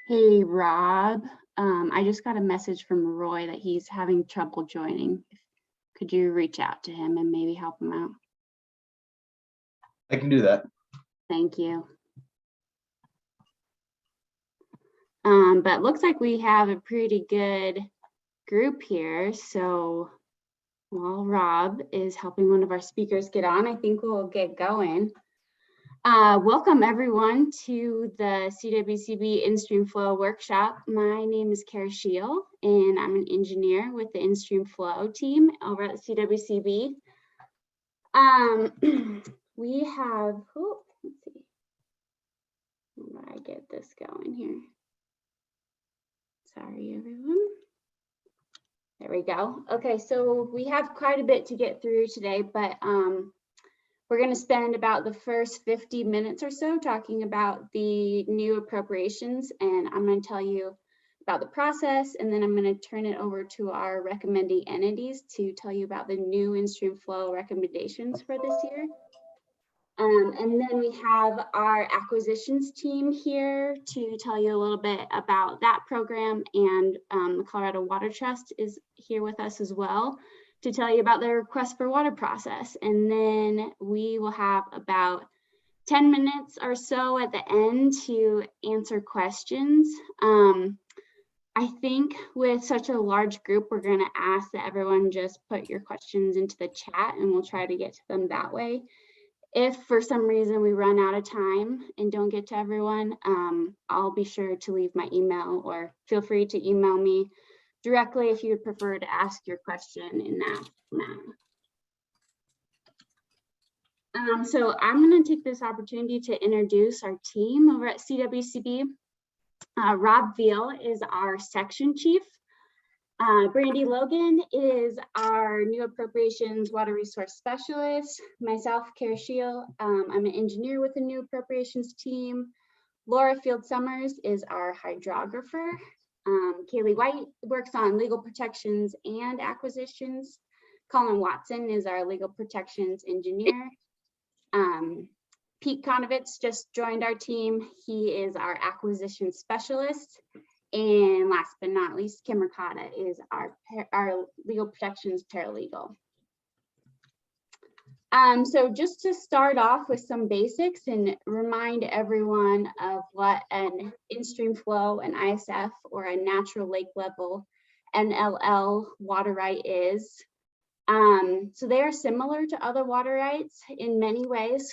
Hey, Rob. I just got a message from Roy that he's having trouble joining. Could you reach out to him and maybe help him out? I can do that. Thank you. But it looks like we have a pretty good group here. So while Rob is helping one of our speakers get on, I think we'll get going. Welcome everyone to the CWCB Instream Flow workshop. My name is Kara Shiel and I'm an engineer with the Instream Flow team over at the CWCB. We have, let's see, how do I get this going here? Sorry everyone. There we go. Okay, so we have quite a bit to get through today, but we're going to spend about the first 50 minutes or so talking about the new appropriations, and I'm going to tell you about the process, and then I'm going to turn it over to our recommending entities to tell you about the new in-stream flow recommendations for this year. And then we have our acquisitions team here to tell you a little bit about that program, and the Colorado Water Trust is here with us as well to tell you about their request for water process. And then we will have about 10 minutes or so at the end to answer questions. I think with such a large group, we're going to ask that everyone just put your questions into the chat and we'll try to get to them that way. If for some reason we run out of time and don't get to everyone, I'll be sure to leave my email, or feel free to email me directly if you would prefer to ask your question in that manner. So I'm going to take this opportunity to introduce our team over at CWCB. Rob Veal is our section chief. Brandy Logan is our new appropriations water resource specialist. Myself, Kara Shiel, I'm an engineer with the new appropriations team. Laura Field Summers is our hydrographer. Kaylee White works on legal protections and acquisitions. Colin Watson is our legal protections engineer. Pete Konovitz just joined our team. He is our acquisition specialist. And last but not least, Kim Ricotta is our legal protections paralegal. So just to start off with some basics and remind everyone of what an in-stream flow, an ISF, or a natural lake level NLL water right is. So they are similar to other water rights in many ways.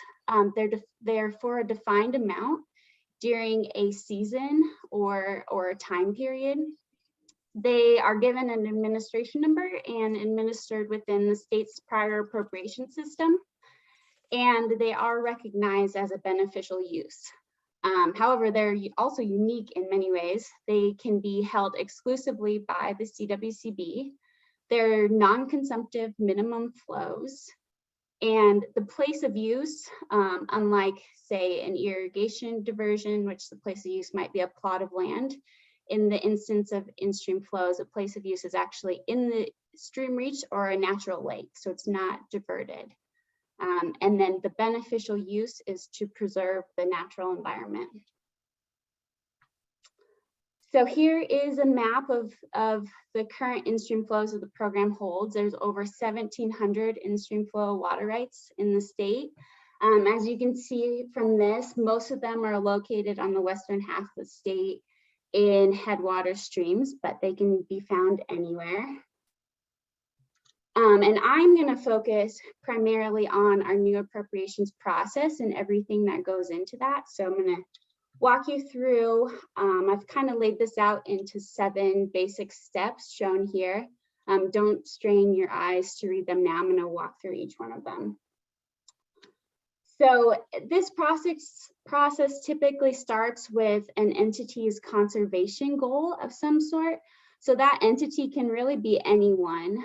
They're for a defined amount during a season or a time period. They are given an administration number and administered within the state's prior appropriation system, and they are recognized as a beneficial use. However, they're also unique in many ways. They can be held exclusively by the CWCB. They're non-consumptive minimum flows, and the place of use, unlike say an irrigation diversion, which the place of use might be a plot of land, in the instance of in-stream flows, a place of use is actually in the stream reach or a natural lake, so it's not diverted. And then the beneficial use is to preserve the natural environment. So here is a map of the current in-stream flows that the program holds. There's over 1,700 in-stream flow water rights in the state. As you can see from this, most of them are located on the western half of the state in headwater streams, but they can be found anywhere. And I'm going to focus primarily on our new appropriations process and everything that goes into that. So I'm going to walk you through, I've kind of laid this out into 7 basic steps shown here. Don't strain your eyes to read them now. I'm going to walk through each one of them. So this process typically starts with an entity's conservation goal of some sort. So that entity can really be anyone,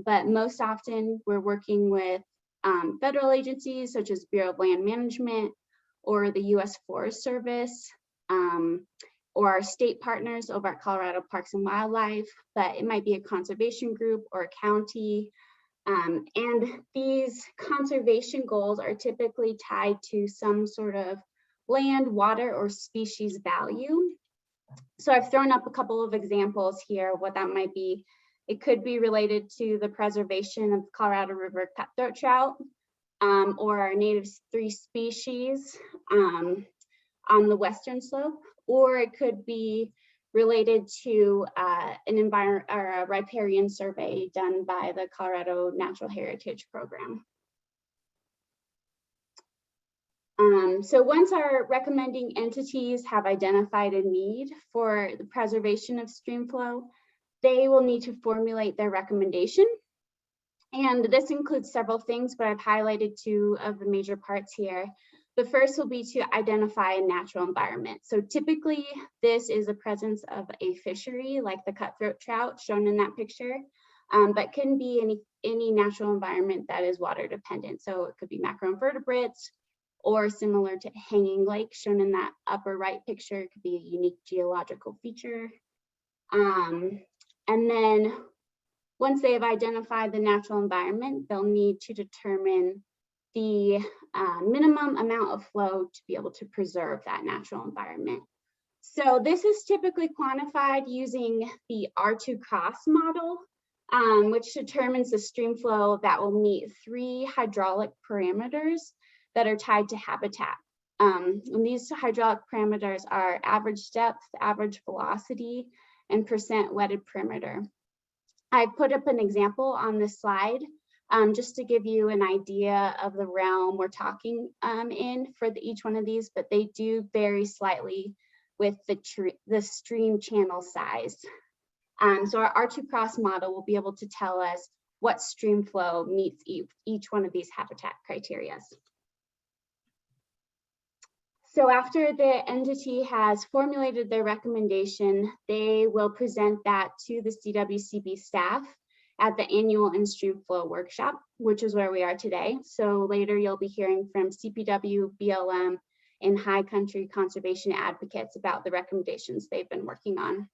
but most often we're working with federal agencies such as Bureau of Land Management or the U.S. Forest Service, or our state partners over at Colorado Parks and Wildlife, but it might be a conservation group or a county. And these conservation goals are typically tied to some sort of land, water, or species value. So I've thrown up a couple of examples here of what that might be. It could be related to the preservation of Colorado River cutthroat trout, or our native 3 species on the western slope, or it could be related to a riparian survey done by the Colorado Natural Heritage Program. So once our recommending entities have identified a need for the preservation of stream flow, they will need to formulate their recommendation. And this includes several things, but I've highlighted 2 of the major parts here. The first will be to identify a natural environment. So typically this is the presence of a fishery like the cutthroat trout shown in that picture, but can be any natural environment that is water dependent. So it could be macroinvertebrates, or similar to hanging lake shown in that upper right picture. It could be a unique geological feature. And then once they have identified the natural environment, they'll need to determine the minimum amount of flow to be able to preserve that natural environment. So this is typically quantified using the R2 cross model, which determines the stream flow that will meet 3 hydraulic parameters that are tied to habitat. And these hydraulic parameters are average depth, average velocity, and percent wetted perimeter. I put up an example on this slide just to give you an idea of the realm we're talking in for each one of these, but they do vary slightly with the stream channel size. So our R2 cross model will be able to tell us what stream flow meets each one of these habitat criteria. So after the entity has formulated their recommendation, they will present that to the CWCB staff at the annual Instream Flow workshop, which is where we are today. So later you'll be hearing from CPW, BLM, and high country conservation advocates about the recommendations they've been working on.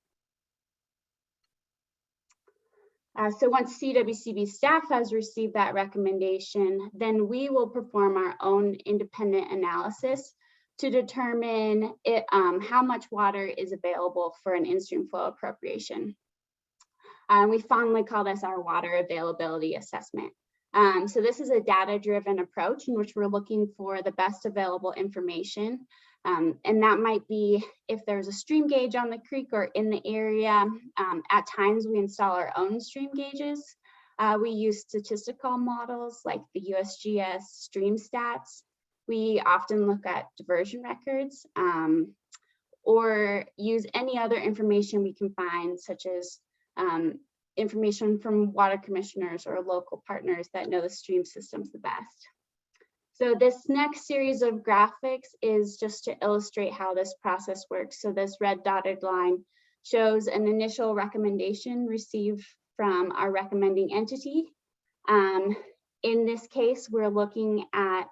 So once CWCB staff has received that recommendation, then we will perform our own independent analysis to determine how much water is available for an in-stream flow appropriation. We fondly call this our water availability assessment. So this is a data-driven approach in which we're looking for the best available information. And that might be if there's a stream gauge on the creek or in the area. At times we install our own stream gauges. We use statistical models like the USGS stream stats. We often look at diversion records or use any other information we can find, such as information from water commissioners or local partners that know the stream systems the best. So this next series of graphics is just to illustrate how this process works. So this red dotted line shows an initial recommendation received from our recommending entity. In this case, we're looking at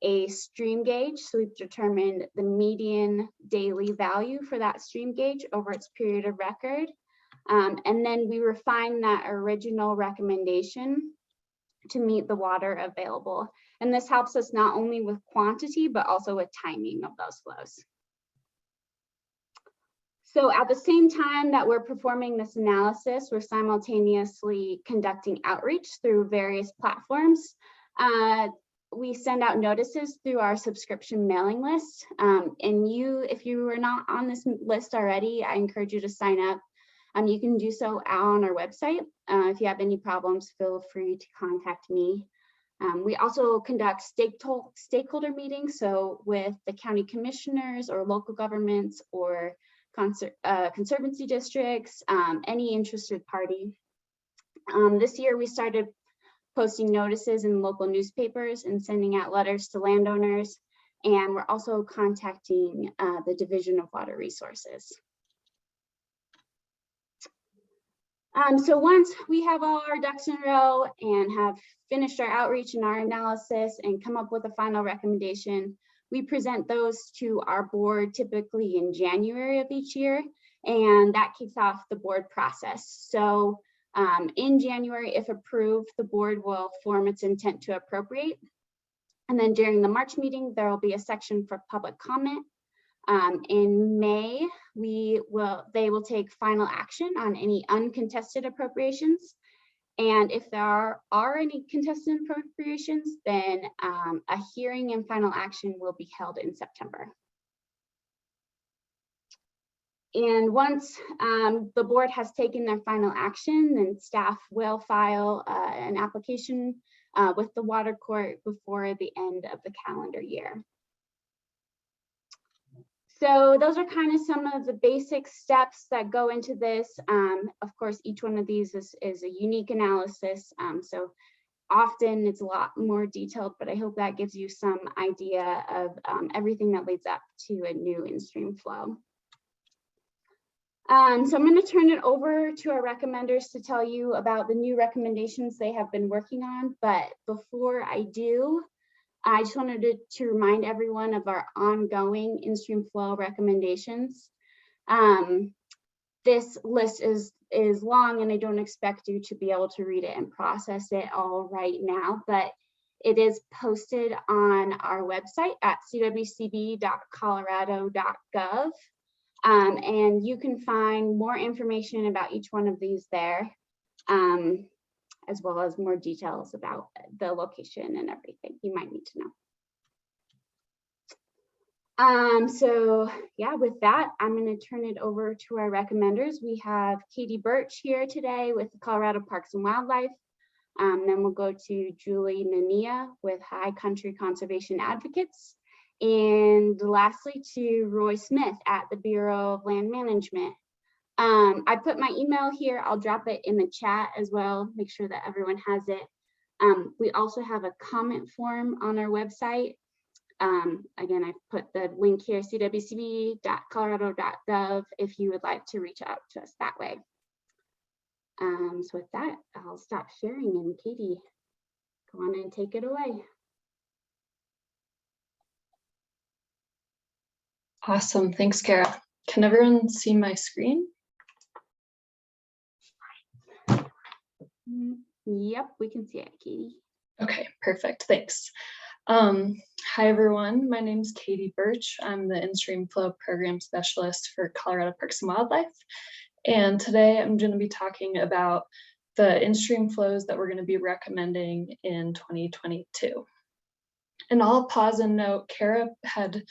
a stream gauge. So we've determined the median daily value for that stream gauge over its period of record. And then we refine that original recommendation to meet the water available. And this helps us not only with quantity, but also with timing of those flows. So at the same time that we're performing this analysis, we're simultaneously conducting outreach through various platforms. We send out notices through our subscription mailing list. And if you are not on this list already, I encourage you to sign up. You can do so on our website. If you have any problems, feel free to contact me. We also conduct stakeholder meetings, so with the county commissioners or local governments or conservancy districts, any interested party. This year we started posting notices in local newspapers and sending out letters to landowners, and we're also contacting the Division of Water Resources. So once we have all our ducks in a row and have finished our outreach and our analysis and come up with a final recommendation, we present those to our board typically in January of each year, and that kicks off the board process. So in January, if approved, the board will form its intent to appropriate. And then during the March meeting, there will be a section for public comment. In May, we they will take final action on any uncontested appropriations. And if there are any contested appropriations, then a hearing and final action will be held in September. And once the board has taken their final action, then staff will file an application with the water court before the end of the calendar year. So those are kind of some of the basic steps that go into this. Of course, each one of these is a unique analysis. So often it's a lot more detailed, but I hope that gives you some idea of everything that leads up to a new in-stream flow. So I'm going to turn it over to our recommenders to tell you about the new recommendations they have been working on. But before I do, I just wanted to remind everyone of our ongoing in-stream flow recommendations. This list is long, and I don't expect you to be able to read it and process it all right now, but it is posted on our website at cwcb.colorado.gov. And you can find more information about each one of these there, as well as more details about the location and everything you might need to know. So yeah, with that, I'm going to turn it over to our recommenders. We have Katie Birch here today with the Colorado Parks and Wildlife. Then we'll go to Julie Nania with High Country Conservation Advocates. And lastly, to Roy Smith at the Bureau of Land Management. I put my email here. I'll drop it in the chat as well. Make sure that everyone has it. We also have a comment form on our website. Again, I put the link here, cwcb.colorado.gov, if you would like to reach out to us that way. So with that, I'll stop sharing, and Katie, go on and take it away. Awesome, thanks, Kara. Can everyone see my screen? Yep, we can see it, Katie. Okay, perfect, thanks. Hi everyone, my name is Katie Birch. I'm the Instream Flow Program Specialist for Colorado Parks and Wildlife. And today I'm going to be talking about the in-stream flows that we're going to be recommending in 2022. And I'll pause and note, Kara had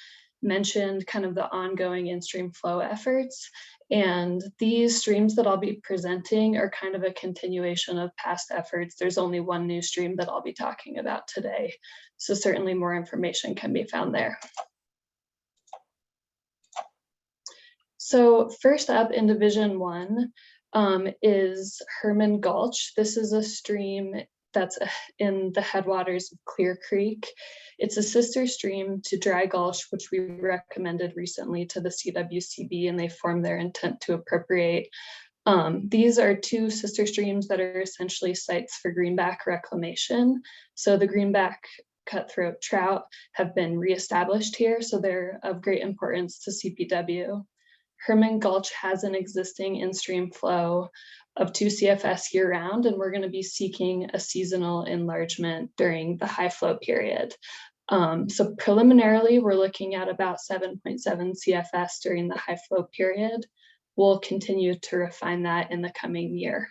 mentioned kind of the ongoing in-stream flow efforts, and these streams that I'll be presenting are kind of a continuation of past efforts. There's only one new stream that I'll be talking about today, so certainly more information can be found there. So first up in Division 1 is Vermilion Gulch. This is a stream that's in the headwaters of Clear Creek. It's a sister stream to Dry Gulch, which we recommended recently to the CWCB, and they formed their intent to appropriate. These are two sister streams that are essentially sites for greenback reclamation. So the greenback cutthroat trout have been reestablished here, so they're of great importance to CPW. Vermilion Gulch has an existing in-stream flow of 2 CFS year-round, and we're going to be seeking a seasonal enlargement during the high flow period. So preliminarily, we're looking at about 7.7 CFS during the high flow period. We'll continue to refine that in the coming year.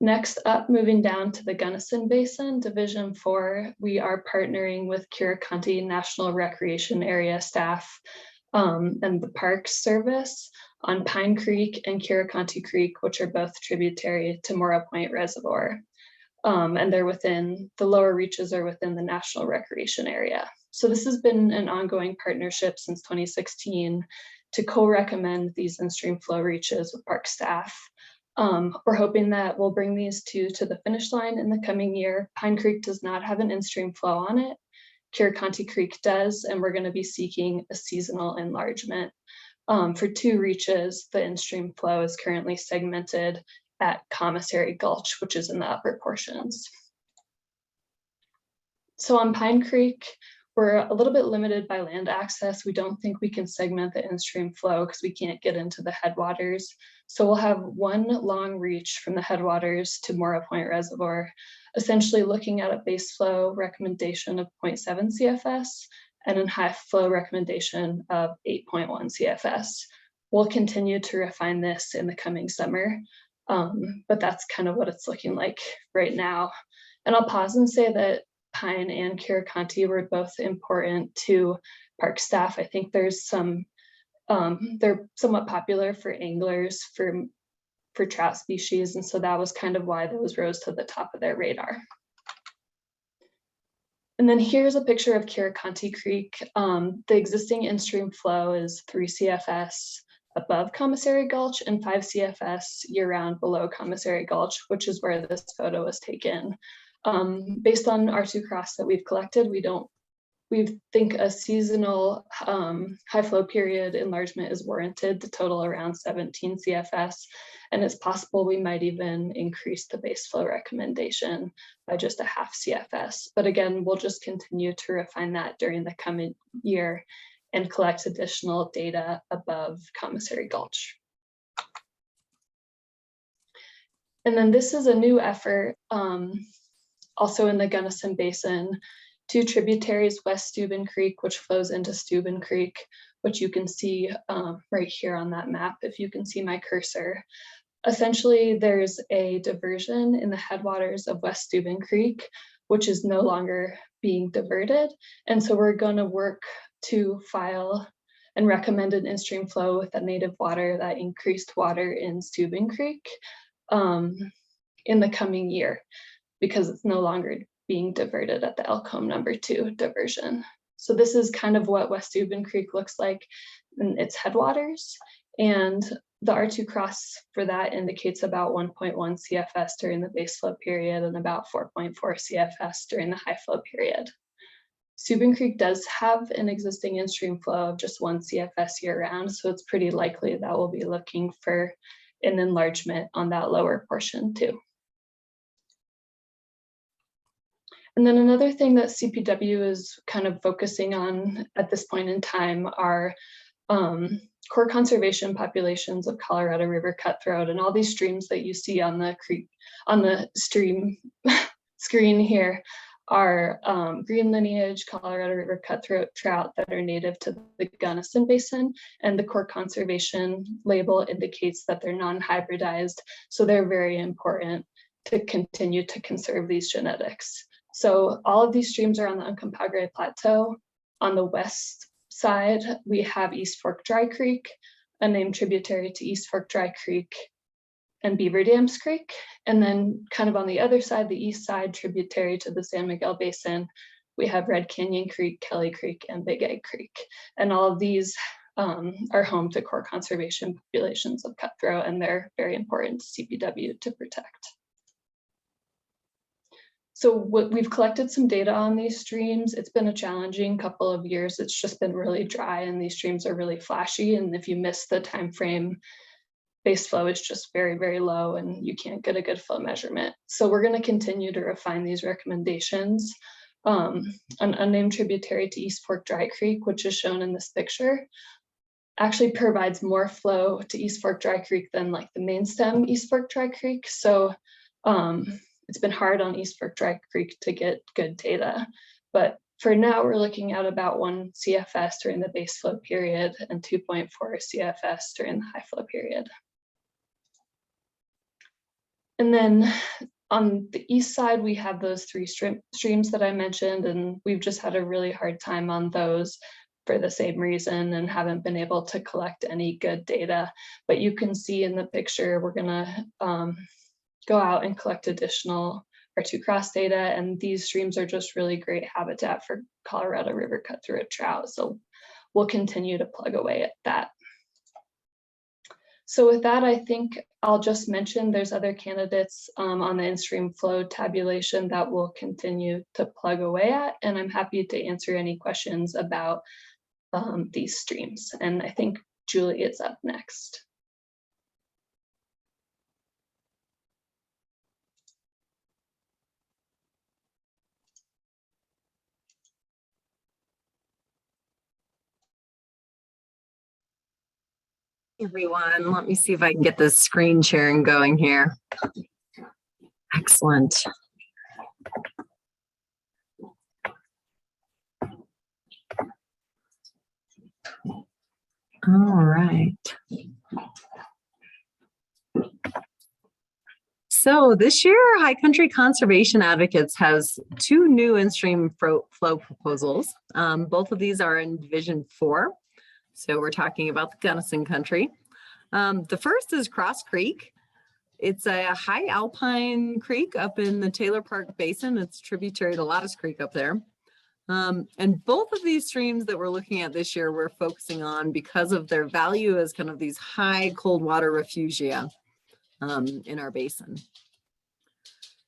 Next up, moving down to the Gunnison Basin, Division 4, we are partnering with Kirakanti National Recreation Area staff and the Parks Service on Pine Creek and Kirakanti Creek, which are both tributary to Mora Point Reservoir. And they're within, the lower reaches are within the National Recreation Area. So this has been an ongoing partnership since 2016 to co-recommend these in-stream flow reaches with park staff. We're hoping that we'll bring these two to the finish line in the coming year. Pine Creek does not have an in-stream flow on it. Kirakanti Creek does, and we're going to be seeking a seasonal enlargement. For 2 reaches, the in-stream flow is currently segmented at Commissary Gulch, which is in the upper portions. So on Pine Creek, we're a little bit limited by land access. We don't think we can segment the in-stream flow because we can't get into the headwaters. So we'll have one long reach from the headwaters to Mora Point Reservoir, essentially looking at a base flow recommendation of 0.7 CFS and a high flow recommendation of 8.1 CFS. We'll continue to refine this in the coming summer, but that's kind of what it's looking like right now. And I'll pause and say that pine and Kirakanti were both important to park staff. I think there's some, they're somewhat popular for anglers for trout species. And so that was kind of why those rose to the top of their radar. And then here's a picture of Kirakanti Creek. The existing in-stream flow is 3 CFS above Commissary Gulch and 5 CFS year-round below Commissary Gulch, which is where this photo was taken. Based on R2 cross that we've collected, we think a seasonal high flow period enlargement is warranted to total around 17 CFS. And it's possible we might even increase the base flow recommendation by just a half CFS. But again, we'll just continue to refine that during the coming year and collect additional data above Commissary Gulch. And then this is a new effort also in the Gunnison Basin. 2 tributaries, West Steuben Creek, which flows into Steuben Creek, which you can see right here on that map, if you can see my cursor. Essentially, there's a diversion in the headwaters of West Steuben Creek, which is no longer being diverted. And so we're going to work to file and recommend an in-stream flow with the native water, that increased water in Steuben Creek in the coming year, because it's no longer being diverted at the Elk number 2 diversion. So this is kind of what West Steuben Creek looks like in its headwaters. And the R2 cross for that indicates about 1.1 CFS during the base flow period and about 4.4 CFS during the high flow period. Steuben Creek does have an existing in-stream flow of just 1 CFS year round, so it's pretty likely that we'll be looking for an enlargement on that lower portion too. And then another thing that CPW is kind of focusing on at this point in time are core conservation populations of Colorado River cutthroat, and all these streams that you see on the stream screen here are green lineage Colorado River cutthroat trout that are native to the Gunnison Basin, and the core conservation label indicates that they're non-hybridized, so they're very important to continue to conserve these genetics. So all of these streams are on the Uncompahgre Plateau. On the west side, we have East Fork Dry Creek, a named tributary to East Fork Dry Creek and Beaver Dams Creek. And then kind of on the other side, the east side, tributary to the San Miguel Basin, we have Red Canyon Creek, Kelly Creek, and Big Egg Creek. And all of these are home to core conservation populations of cutthroat, and they're very important to CPW to protect. So we've collected some data on these streams. It's been a challenging couple of years. It's just been really dry and these streams are really flashy. And if you miss the time frame, base flow is just very, very low and you can't get a good flow measurement. So we're going to continue to refine these recommendations. An unnamed tributary to East Fork Dry Creek, which is shown in this picture, actually provides more flow to East Fork Dry Creek than like the main stem East Fork Dry Creek. So it's been hard on East Fork Dry Creek to get good data, but for now we're looking at about 1 CFS during the base flow period and 2.4 CFS during the high flow period. And then on the east side, we have those 3 streams that I mentioned, and we've just had a really hard time on those for the same reason and haven't been able to collect any good data. But you can see in the picture, we're gonna go out and collect additional R2 cross data, and these streams are just really great habitat for Colorado River cutthroat trout. So we'll continue to plug away at that. So with that, I think I'll just mention there's other candidates on the in-stream flow tabulation that we'll continue to plug away at, and I'm happy to answer any questions about these streams. And I think Julie is up next. Everyone, let me see if I can get this screen sharing going here. Excellent. All right. So this year, High Country Conservation Advocates has 2 new in-stream flow proposals. Both of these are in Division 4. So we're talking about the Gunnison Country. The first is Cross Creek. It's a high alpine creek up in the Taylor Park Basin. It's tributary to Lottis Creek up there. And both of these streams that we're looking at this year, we're focusing on because of their value as kind of these high cold water refugia in our basin.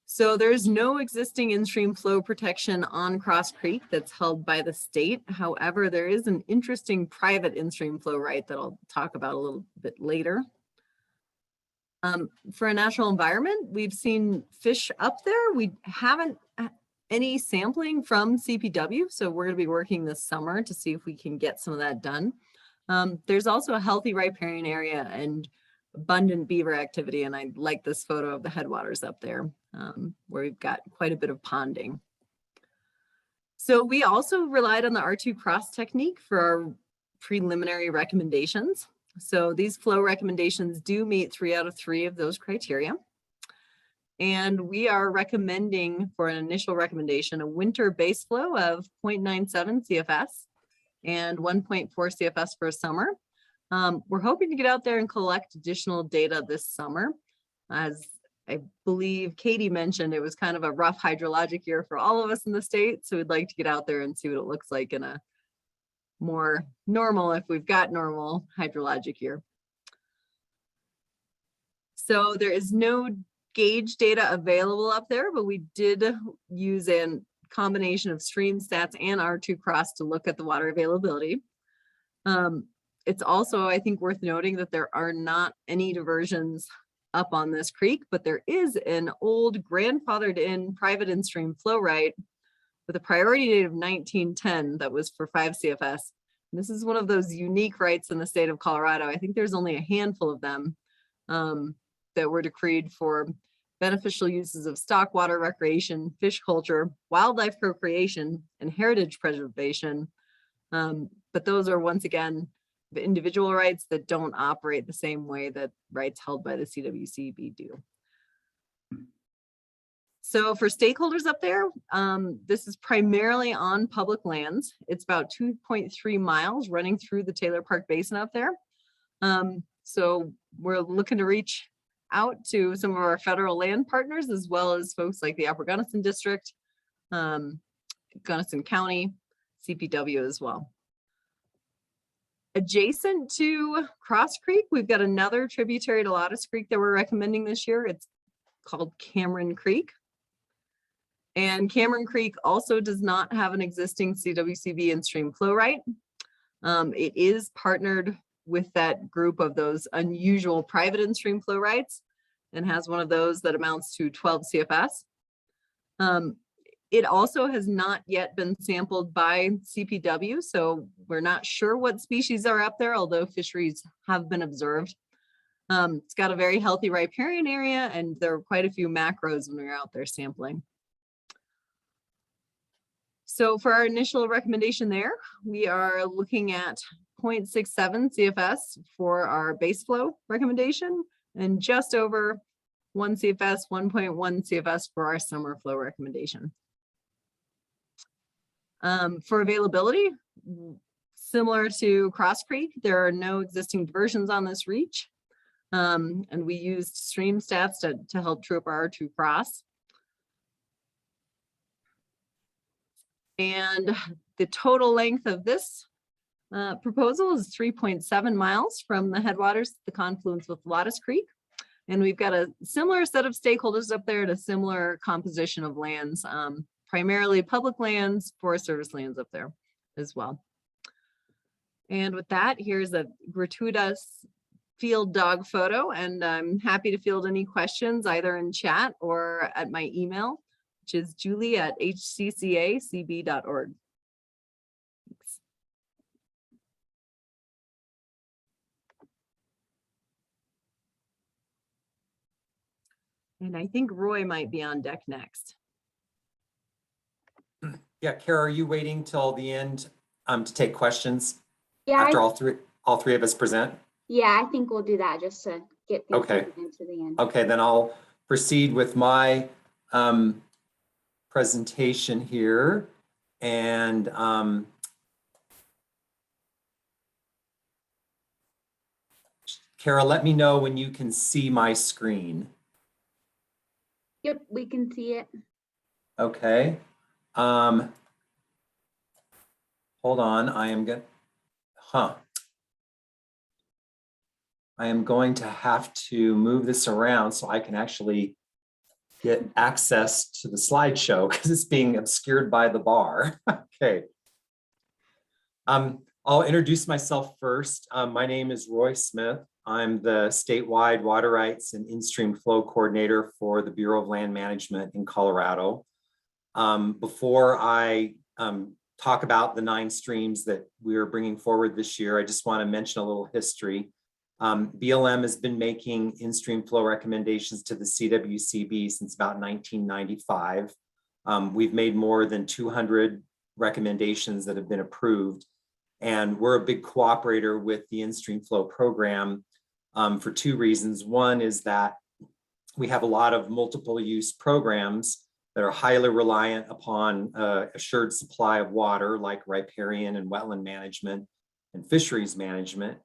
So there's no existing in-stream flow protection on Cross Creek that's held by the state. However, there is an interesting private in-stream flow right that I'll talk about a little bit later. For a natural environment, we've seen fish up there. We haven't any sampling from CPW, so we're going to be working this summer to see if we can get some of that done. There's also a healthy riparian area and abundant beaver activity, and I like this photo of the headwaters up there, where we've got quite a bit of ponding. So we also relied on the R2 cross technique for our preliminary recommendations. So these flow recommendations do meet 3 out of 3 of those criteria. And we are recommending for an initial recommendation, a winter base flow of 0.97 CFS and 1.4 CFS for a summer. We're hoping to get out there and collect additional data this summer. As I believe Katie mentioned, it was kind of a rough hydrologic year for all of us in the state. So we'd like to get out there and see what it looks like in a more normal, if we've got normal hydrologic year. So there is no gauge data available up there, but we did use a combination of stream stats and R2 cross to look at the water availability. It's also, I think, worth noting that there are not any diversions up on this creek, but there is an old grandfathered in private in-stream flow right with a priority date of 1910 that was for 5 CFS. And this is one of those unique rights in the state of Colorado. I think there's only a handful of them that were decreed for beneficial uses of stock water recreation, fish culture, wildlife procreation, and heritage preservation. But those are, once again, the individual rights that don't operate the same way that rights held by the CWCB do. So for stakeholders up there, this is primarily on public lands. It's about 2.3 miles running through the Taylor Park Basin up there. So we're looking to reach out to some of our federal land partners, as well as folks like the Upper Gunnison District, Gunnison County, CPW as well. Adjacent to Cross Creek, we've got another tributary to Lottis Creek that we're recommending this year. It's called Cameron Creek. And Cameron Creek also does not have an existing CWCB in-stream flow right. It is partnered with that group of those unusual private in-stream flow rights and has one of those that amounts to 12 CFS. It also has not yet been sampled by CPW, so we're not sure what species are up there, although fisheries have been observed. It's got a very healthy riparian area, and there are quite a few macros when we were out there sampling. So for our initial recommendation there, we are looking at 0.67 CFS for our base flow recommendation and just over 1 CFS, 1.1 CFS for our summer flow recommendation. For availability, similar to Cross Creek, there are no existing diversions on this reach. And we used stream stats to help true up our R2 cross. And the total length of this proposal is 3.7 miles from the headwaters to the confluence with Lottis Creek. And we've got a similar set of stakeholders up there and a similar composition of lands, primarily public lands, Forest Service lands up there as well. And with that, here's a gratuitous field dog photo, and I'm happy to field any questions either in chat or at my email, which is julie@hccacb.org. Thanks. And I think Roy might be on deck next. Yeah, Kara, are you waiting till the end to take questions Yeah, after all three? all three of us present? Yeah, I think we'll do that just to get things Okay. moving into the end. Okay, then I'll proceed with my presentation here. And Kara, let me know when you can see my screen. Yep, we can see it. Okay. Hold on, I am going to have to move this around so I can actually get access to the slideshow because it's being obscured by the bar. Okay. I'll introduce myself first. My name is Roy Smith. I'm the statewide water rights and in-stream flow coordinator for the Bureau of Land Management in Colorado. Before I talk about the 9 streams that we are bringing forward this year, I just want to mention a little history. BLM has been making in-stream flow recommendations to the CWCB since about 1995. We've made more than 200 recommendations that have been approved, and we're a big cooperator with the in-stream flow program for 2 reasons. One is that we have a lot of multiple use programs that are highly reliant upon assured supply of water, like riparian and wetland management and fisheries management.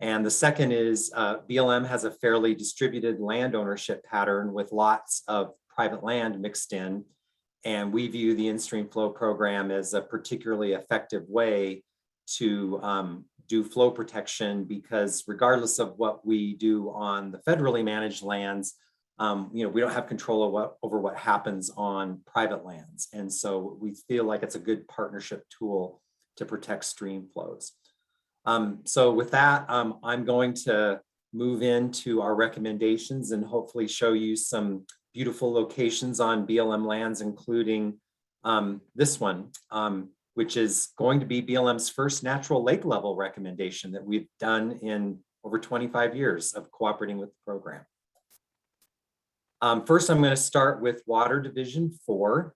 And the second is BLM has a fairly distributed land ownership pattern with lots of private land mixed in. And we view the in-stream flow program as a particularly effective way to do flow protection, because regardless of what we do on the federally managed lands, we don't have control over what happens on private lands. And so we feel like it's a good partnership tool to protect stream flows. So with that, I'm going to move into our recommendations and hopefully show you some beautiful locations on BLM lands, including this one, which is going to be BLM's first natural lake level recommendation that we've done in over 25 years of cooperating with the program. First, I'm going to start with Water Division 4.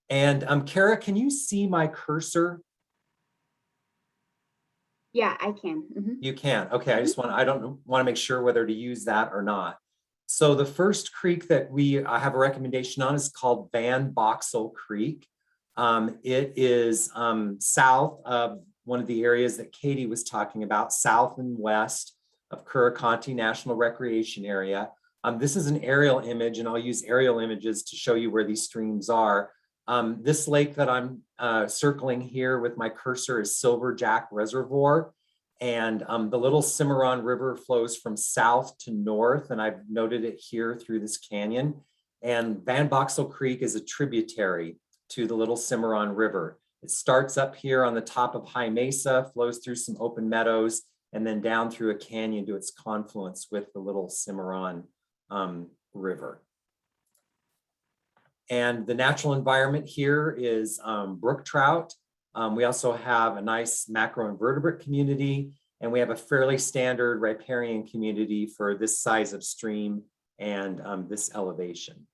And Kara, can you see my cursor? Yeah, I can. You can. Okay, I don't want to make sure whether to use that or not. So the first creek that I have a recommendation on is called Van Boxel Creek. It is south of one of the areas that Katie was talking about, south and west of Curricanti National Recreation Area. This is an aerial image, and I'll use aerial images to show you where these streams are. This lake that I'm circling here with my cursor is Silver Jack Reservoir. And the Little Cimarron River flows from south to north, and I've noted it here through this canyon. And Van Boxel Creek is a tributary to the Little Cimarron River. It starts up here on the top of High Mesa, flows through some open meadows, and then down through a canyon to its confluence with the Little Cimarron River. And the natural environment here is brook trout. We also have a nice macroinvertebrate community, and we have a fairly standard riparian community for this size of stream and this elevation.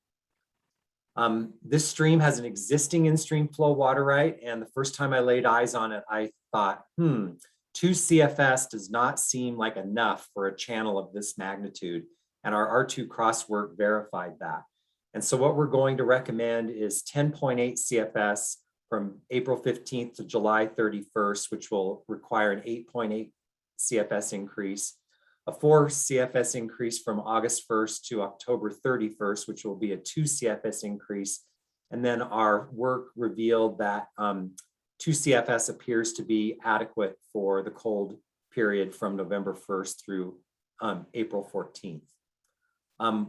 This stream has an existing in-stream flow water right, and the first time I laid eyes on it, I thought, 2 CFS does not seem like enough for a channel of this magnitude, and our R2 crosswork verified that. And so what we're going to recommend is 10.8 CFS from April 15th to July 31st, which will require an 8.8 CFS increase, a 4 CFS increase from August 1st to October 31st, which will be a 2 CFS increase. And then our work revealed that 2 CFS appears to be adequate for the cold period from November 1st through April 14th.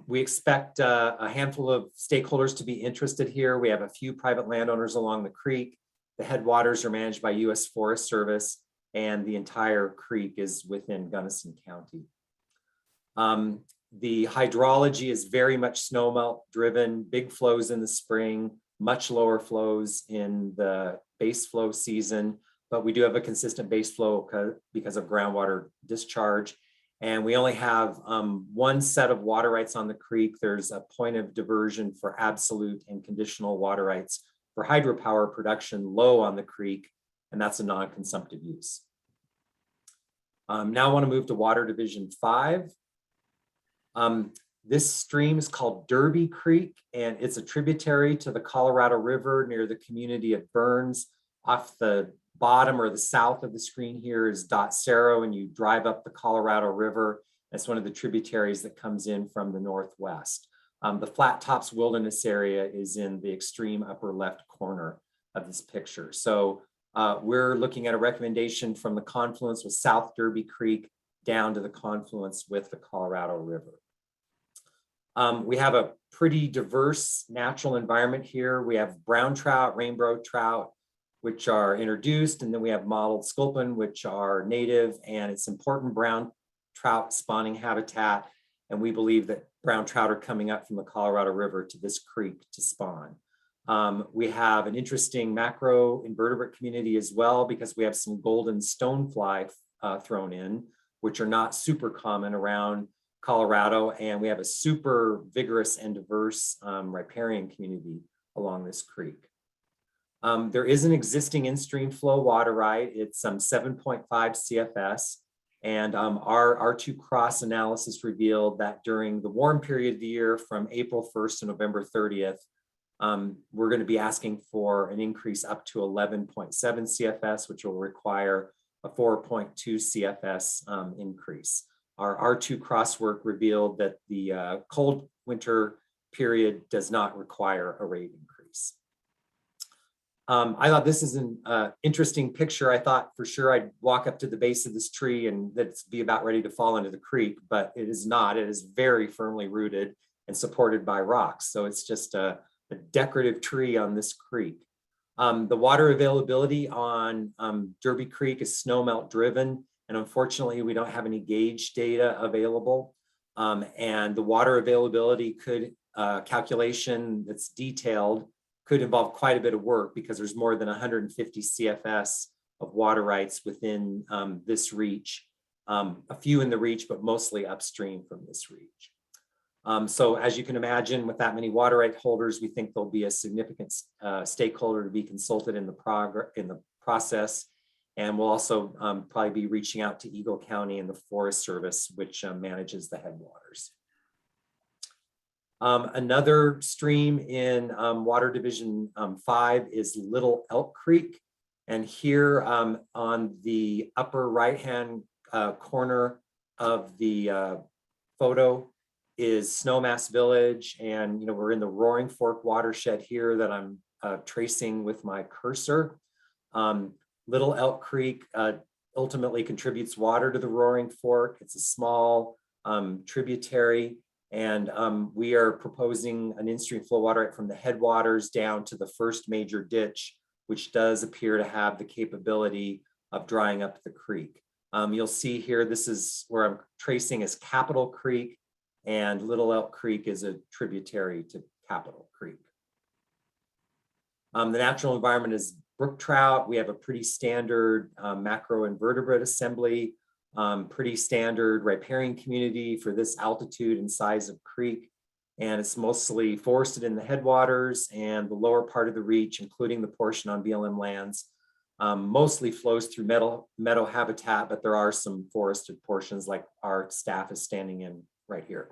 We expect a handful of stakeholders to be interested here. We have a few private landowners along the creek. The headwaters are managed by U.S. Forest Service, and the entire creek is within Gunnison County. The hydrology is very much snowmelt driven, big flows in the spring, much lower flows in the base flow season, but we do have a consistent base flow because of groundwater discharge. And we only have 1 set of water rights on the creek. There's a point of diversion for absolute and conditional water rights for hydropower production low on the creek, and that's a non-consumptive use. Now I want to move to Water Division 5. This stream is called Derby Creek, and it's a tributary to the Colorado River near the community of Burns. Off the bottom or the south of the screen here is Dot Cerro, and you drive up the Colorado River. That's one of the tributaries that comes in from the northwest. The Flat Tops Wilderness area is in the extreme upper left corner of this picture. So we're looking at a recommendation from the confluence with South Derby Creek down to the confluence with the Colorado River. We have a pretty diverse natural environment here. We have brown trout, rainbow trout, which are introduced, and then we have mottled sculpin, which are native, and it's important brown trout spawning habitat. And we believe that brown trout are coming up from the Colorado River to this creek to spawn. We have an interesting macro invertebrate community as well, because we have some golden stonefly thrown in, which are not super common around Colorado, and we have a super vigorous and diverse riparian community along this creek. There is an existing in-stream flow water right. It's 7.5 CFS, and our R2 cross analysis revealed that during the warm period of the year from April 1st to November 30th, we're going to be asking for an increase up to 11.7 CFS, which will require a 4.2 CFS increase. Our R2 crosswork revealed that the cold winter period does not require a rate increase. I thought this is an interesting picture. I thought for sure I'd walk up to the base of this tree and that it's be about ready to fall into the creek, but it is not. It is very firmly rooted and supported by rocks. So it's just a decorative tree on this creek. The water availability on Derby Creek is snowmelt driven. And unfortunately, we don't have any gauge data available. And the water availability calculation that's detailed could involve quite a bit of work, because there's more than 150 CFS of water rights within this reach, a few in the reach, but mostly upstream from this reach. So as you can imagine, with that many water right holders, we think there'll be a significant stakeholder to be consulted in the process. And we'll also probably be reaching out to Eagle County and the Forest Service, which manages the headwaters. Another stream in Water Division 5 is Little Elk Creek. And here on the upper right-hand corner of the photo is Snowmass Village. And we're in the Roaring Fork watershed here that I'm tracing with my cursor. Little Elk Creek ultimately contributes water to the Roaring Fork. It's a small tributary, and we are proposing an in-stream flow water right from the headwaters down to the first major ditch, which does appear to have the capability of drying up the creek. You'll see here, this is where I'm tracing as Capitol Creek, and Little Elk Creek is a tributary to Capitol Creek. The natural environment is brook trout. We have a pretty standard macro invertebrate assembly, pretty standard riparian community for this altitude and size of creek. And it's mostly forested in the headwaters, and the lower part of the reach, including the portion on BLM lands, mostly flows through meadow habitat, but there are some forested portions like our staff is standing in right here.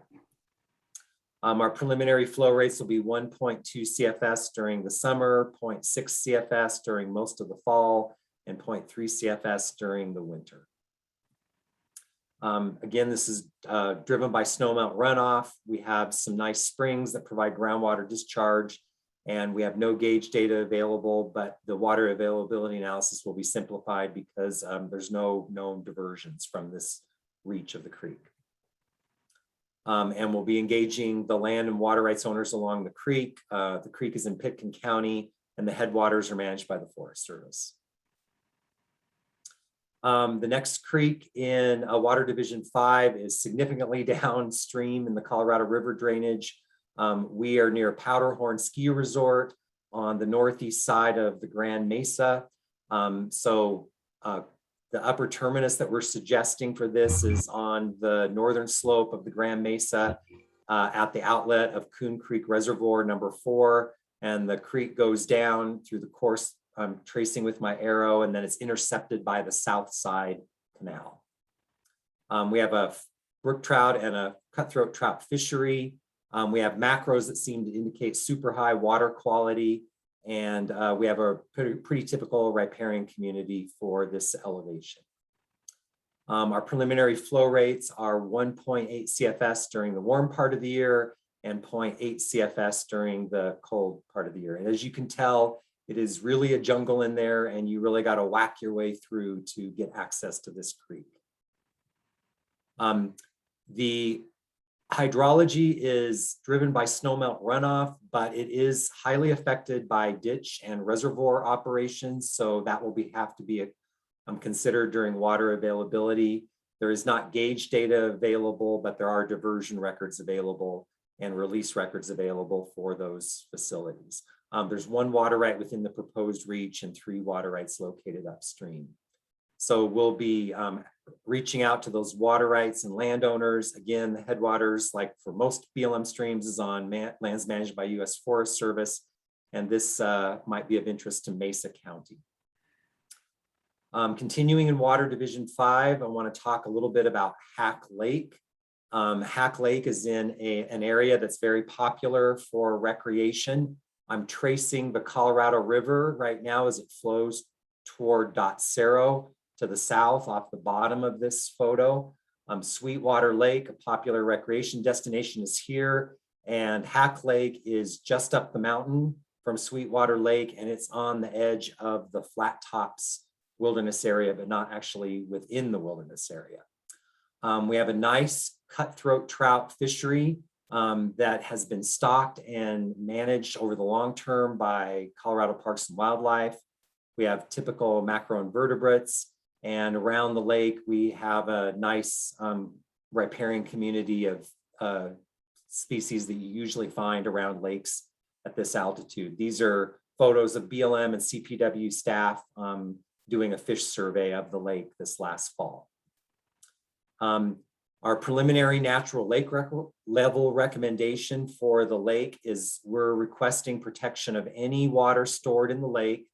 Our preliminary flow rates will be 1.2 CFS during the summer, 0.6 CFS during most of the fall, and 0.3 CFS during the winter. Again, this is driven by snowmelt runoff. We have some nice springs that provide groundwater discharge, and we have no gauge data available, but the water availability analysis will be simplified because there's no known diversions from this reach of the creek. And we'll be engaging the land and water rights owners along the creek. The creek is in Pitkin County, and the headwaters are managed by the Forest Service. The next creek in Water Division 5 is significantly downstream in the Colorado River drainage. We are near Powderhorn Ski Resort on the northeast side of the Grand Mesa. The upper terminus that we're suggesting for this is on the northern slope of the Grand Mesa at the outlet of Coon Creek Reservoir number 4. And the creek goes down through the course I'm tracing with my arrow, and then it's intercepted by the South Side Canal. We have a brook trout and a cutthroat trout fishery. We have macros that seem to indicate super high water quality. And we have a pretty typical riparian community for this elevation. Our preliminary flow rates are 1.8 CFS during the warm part of the year and 0.8 CFS during the cold part of the year. And as you can tell, it is really a jungle in there, and you really got to whack your way through to get access to this creek. The hydrology is driven by snowmelt runoff, but it is highly affected by ditch and reservoir operations. So that will have to be considered during water availability. There is not gauge data available, but there are diversion records available and release records available for those facilities. There's one water right within the proposed reach and 3 water rights located upstream. So we'll be reaching out to those water rights and landowners. Again, the headwaters, like for most BLM streams, is on lands managed by U.S. Forest Service, and this might be of interest to Mesa County. Continuing in Water Division 5, I want to talk a little bit about Hack Lake. Hack Lake is in an area that's very popular for recreation. I'm tracing the Colorado River right now as it flows toward Dot Cerro to the south off the bottom of this photo. Sweetwater Lake, a popular recreation destination, is here, and Hack Lake is just up the mountain from Sweetwater Lake, and it's on the edge of the Flat Tops wilderness area, but not actually within the wilderness area. We have a nice cutthroat trout fishery that has been stocked and managed over the long term by Colorado Parks and Wildlife. We have typical macroinvertebrates, and around the lake, we have a nice riparian community of species that you usually find around lakes at this altitude. These are photos of BLM and CPW staff doing a fish survey of the lake this last fall. Our preliminary natural lake level recommendation for the lake is we're requesting protection of any water stored in the lake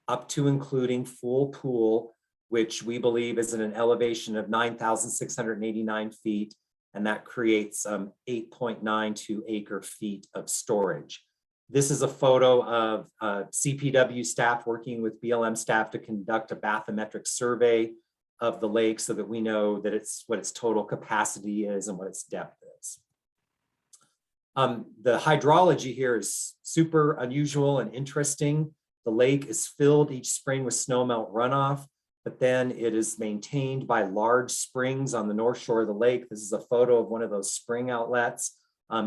up to including full pool, which we believe is at an elevation of 9,689 feet, and that creates 8.92 acre feet of storage. This is a photo of CPW staff working with BLM staff to conduct a bathymetric survey of the lake so that we know that what its total capacity is and what its depth is. The hydrology here is super unusual and interesting. The lake is filled each spring with snowmelt runoff, but then it is maintained by large springs on the north shore of the lake. This is a photo of one of those spring outlets.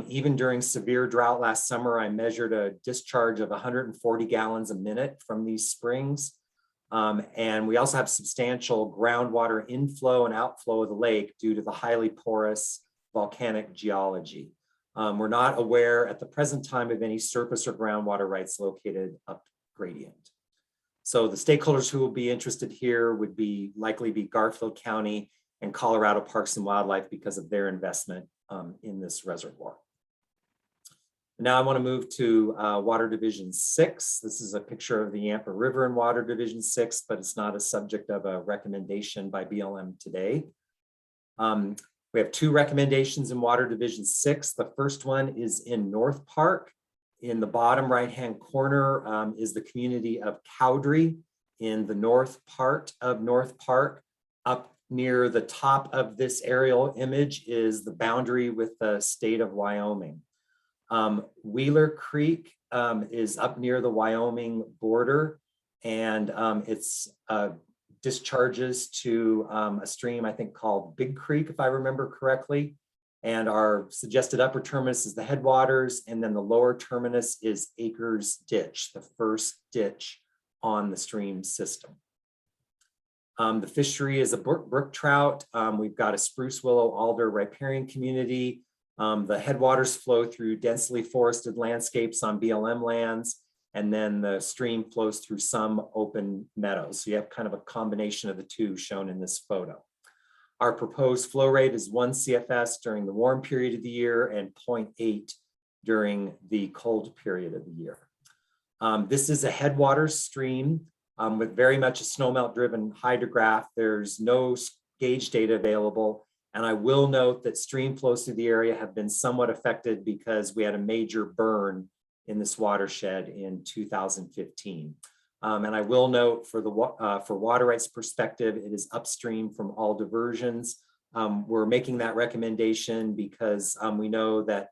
Even during severe drought last summer, I measured a discharge of 140 gallons a minute from these springs. And we also have substantial groundwater inflow and outflow of the lake due to the highly porous volcanic geology. We're not aware at the present time of any surface or groundwater rights located up gradient. So the stakeholders who will be interested here would likely be Garfield County and Colorado Parks and Wildlife because of their investment in this reservoir. Now I want to move to Water Division 6. This is a picture of the Yampa River in Water Division 6, but it's not a subject of a recommendation by BLM today. We have 2 recommendations in Water Division 6. The first one is in North Park. In the bottom right-hand corner is the community of Cowdrey in the north part of North Park. Up near the top of this aerial image is the boundary with the state of Wyoming. Wheeler Creek is up near the Wyoming border, and it's discharges to a stream I think called Big Creek, if I remember correctly. And our suggested upper terminus is the headwaters, and then the lower terminus is Acres Ditch, the first ditch on the stream system. The fishery is a brook trout. We've got a spruce, willow, alder riparian community. The headwaters flow through densely forested landscapes on BLM lands, and then the stream flows through some open meadows. So you have kind of a combination of the two shown in this photo. Our proposed flow rate is 1 CFS during the warm period of the year and 0.8 during the cold period of the year. This is a headwaters stream with very much a snowmelt driven hydrograph. There's no gauge data available. And I will note that stream flows through the area have been somewhat affected because we had a major burn in this watershed in 2015. And I will note for water rights perspective, it is upstream from all diversions. We're making that recommendation because we know that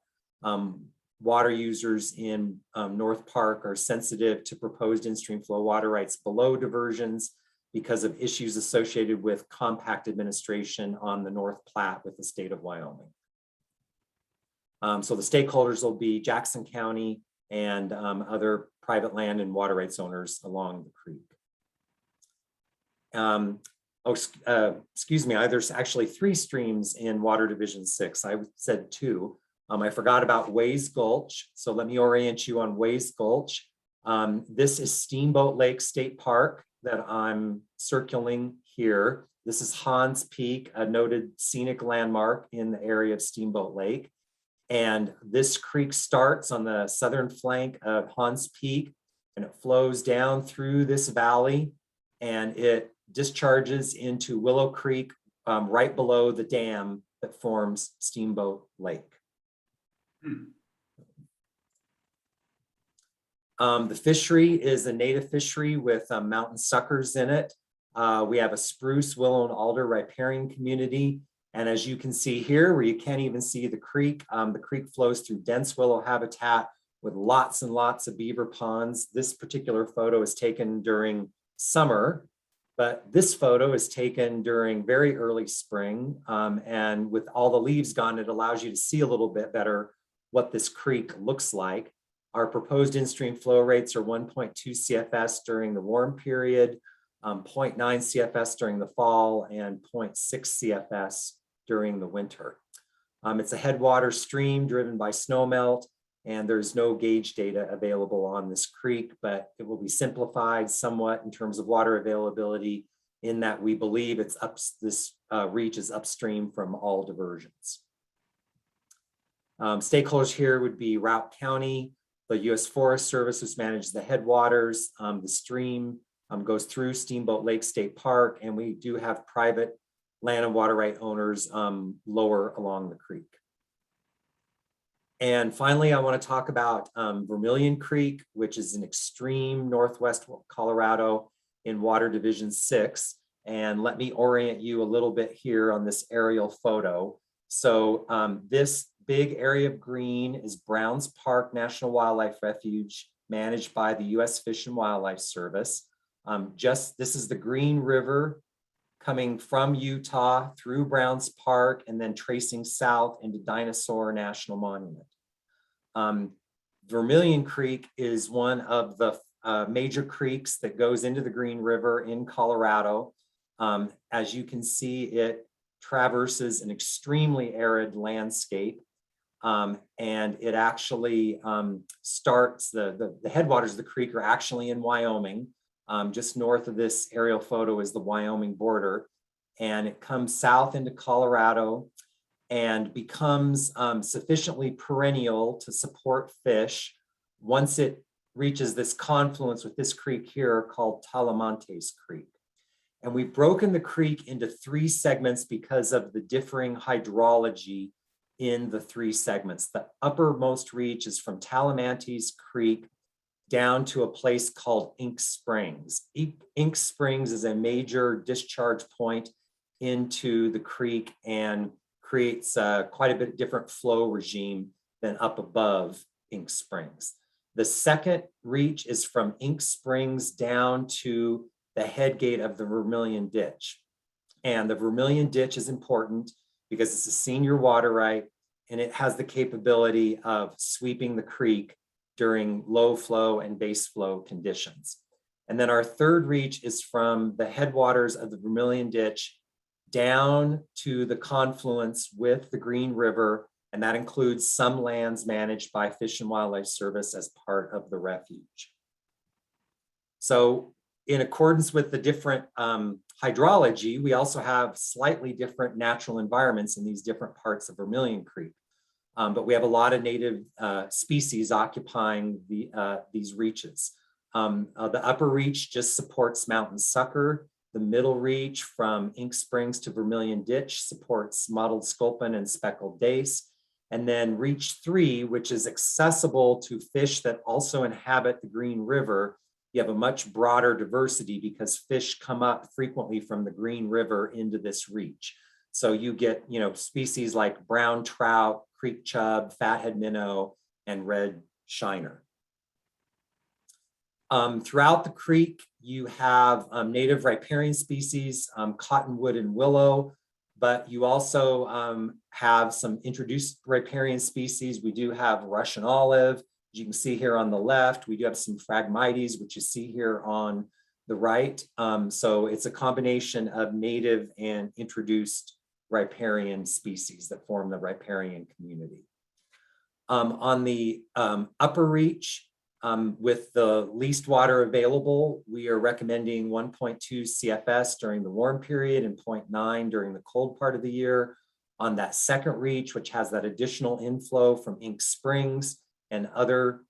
water users in North Park are sensitive to proposed in-stream flow water rights below diversions because of issues associated with compact administration on the North Platte with the state of Wyoming. So the stakeholders will be Jackson County and other private land and water rights owners along the creek. Excuse me, there's actually 3 streams in Water Division 6. I said 2. I forgot about Waze Gulch. So let me orient you on Waze Gulch. This is Steamboat Lake State Park that I'm circling here. This is Hans Peak, a noted scenic landmark in the area of Steamboat Lake. And this creek starts on the southern flank of Hans Peak, and it flows down through this valley, and it discharges into Willow Creek right below the dam that forms Steamboat Lake. The fishery is a native fishery with mountain suckers in it. We have a spruce, willow, and alder riparian community. And as you can see here, where you can't even see the creek flows through dense willow habitat with lots and lots of beaver ponds. This particular photo is taken during summer, but this photo is taken during very early spring. And with all the leaves gone, it allows you to see a little bit better what this creek looks like. Our proposed in-stream flow rates are 1.2 CFS during the warm period, 0.9 CFS during the fall, and 0.6 CFS during the winter. It's a headwater stream driven by snowmelt, and there's no gauge data available on this creek, but it will be simplified somewhat in terms of water availability in that we believe this reach is upstream from all diversions. Stakeholders here would be Routt County, the U.S. Forest Service, which manages the headwaters. The stream goes through Steamboat Lake State Park, and we do have private land and water right owners lower along the creek. And finally, I want to talk about Vermilion Creek, which is in extreme northwest Colorado in Water Division 6. And let me orient you a little bit here on this aerial photo. So this big area of green is Browns Park National Wildlife Refuge, managed by the U.S. Fish and Wildlife Service. This is the Green River coming from Utah through Browns Park and then tracing south into Dinosaur National Monument. Vermilion Creek is one of the major creeks that goes into the Green River in Colorado. As you can see, it traverses an extremely arid landscape. And it actually starts, the headwaters of the creek are actually in Wyoming. Just north of this aerial photo is the Wyoming border, and it comes south into Colorado and becomes sufficiently perennial to support fish once it reaches this confluence with this creek here called Talamantes Creek. And we've broken the creek into 3 segments because of the differing hydrology in the 3 segments. The uppermost reach is from Talamantes Creek down to a place called Ink Springs. Ink Springs is a major discharge point into the creek and creates quite a bit different flow regime than up above Ink Springs. The second reach is from Ink Springs down to the head gate of the Vermilion Ditch. And the Vermilion Ditch is important because it's a senior water right, and it has the capability of sweeping the creek during low flow and base flow conditions. And then our third reach is from the headwaters of the Vermilion Ditch down to the confluence with the Green River, and that includes some lands managed by Fish and Wildlife Service as part of the refuge. So in accordance with the different hydrology, we also have slightly different natural environments in these different parts of Vermilion Creek. But we have a lot of native species occupying these reaches. The upper reach just supports mountain sucker. The middle reach from Ink Springs to Vermilion Ditch supports mottled sculpin and speckled dace. And then reach 3, which is accessible to fish that also inhabit the Green River. You have a much broader diversity because fish come up frequently from the Green River into this reach. So you get, species like brown trout, creek chub, fathead minnow, and red shiner. Throughout the creek, you have native riparian species, cottonwood and willow, but you also have some introduced riparian species. We do have Russian olive, as you can see here on the left. We do have some Phragmites, which you see here on the right. So it's a combination of native and introduced riparian species that form the riparian community. On the upper reach, with the least water available, we are recommending 1.2 CFS during the warm period and 0.9 during the cold part of the year. On that second reach, which has that additional inflow from Ink Springs and other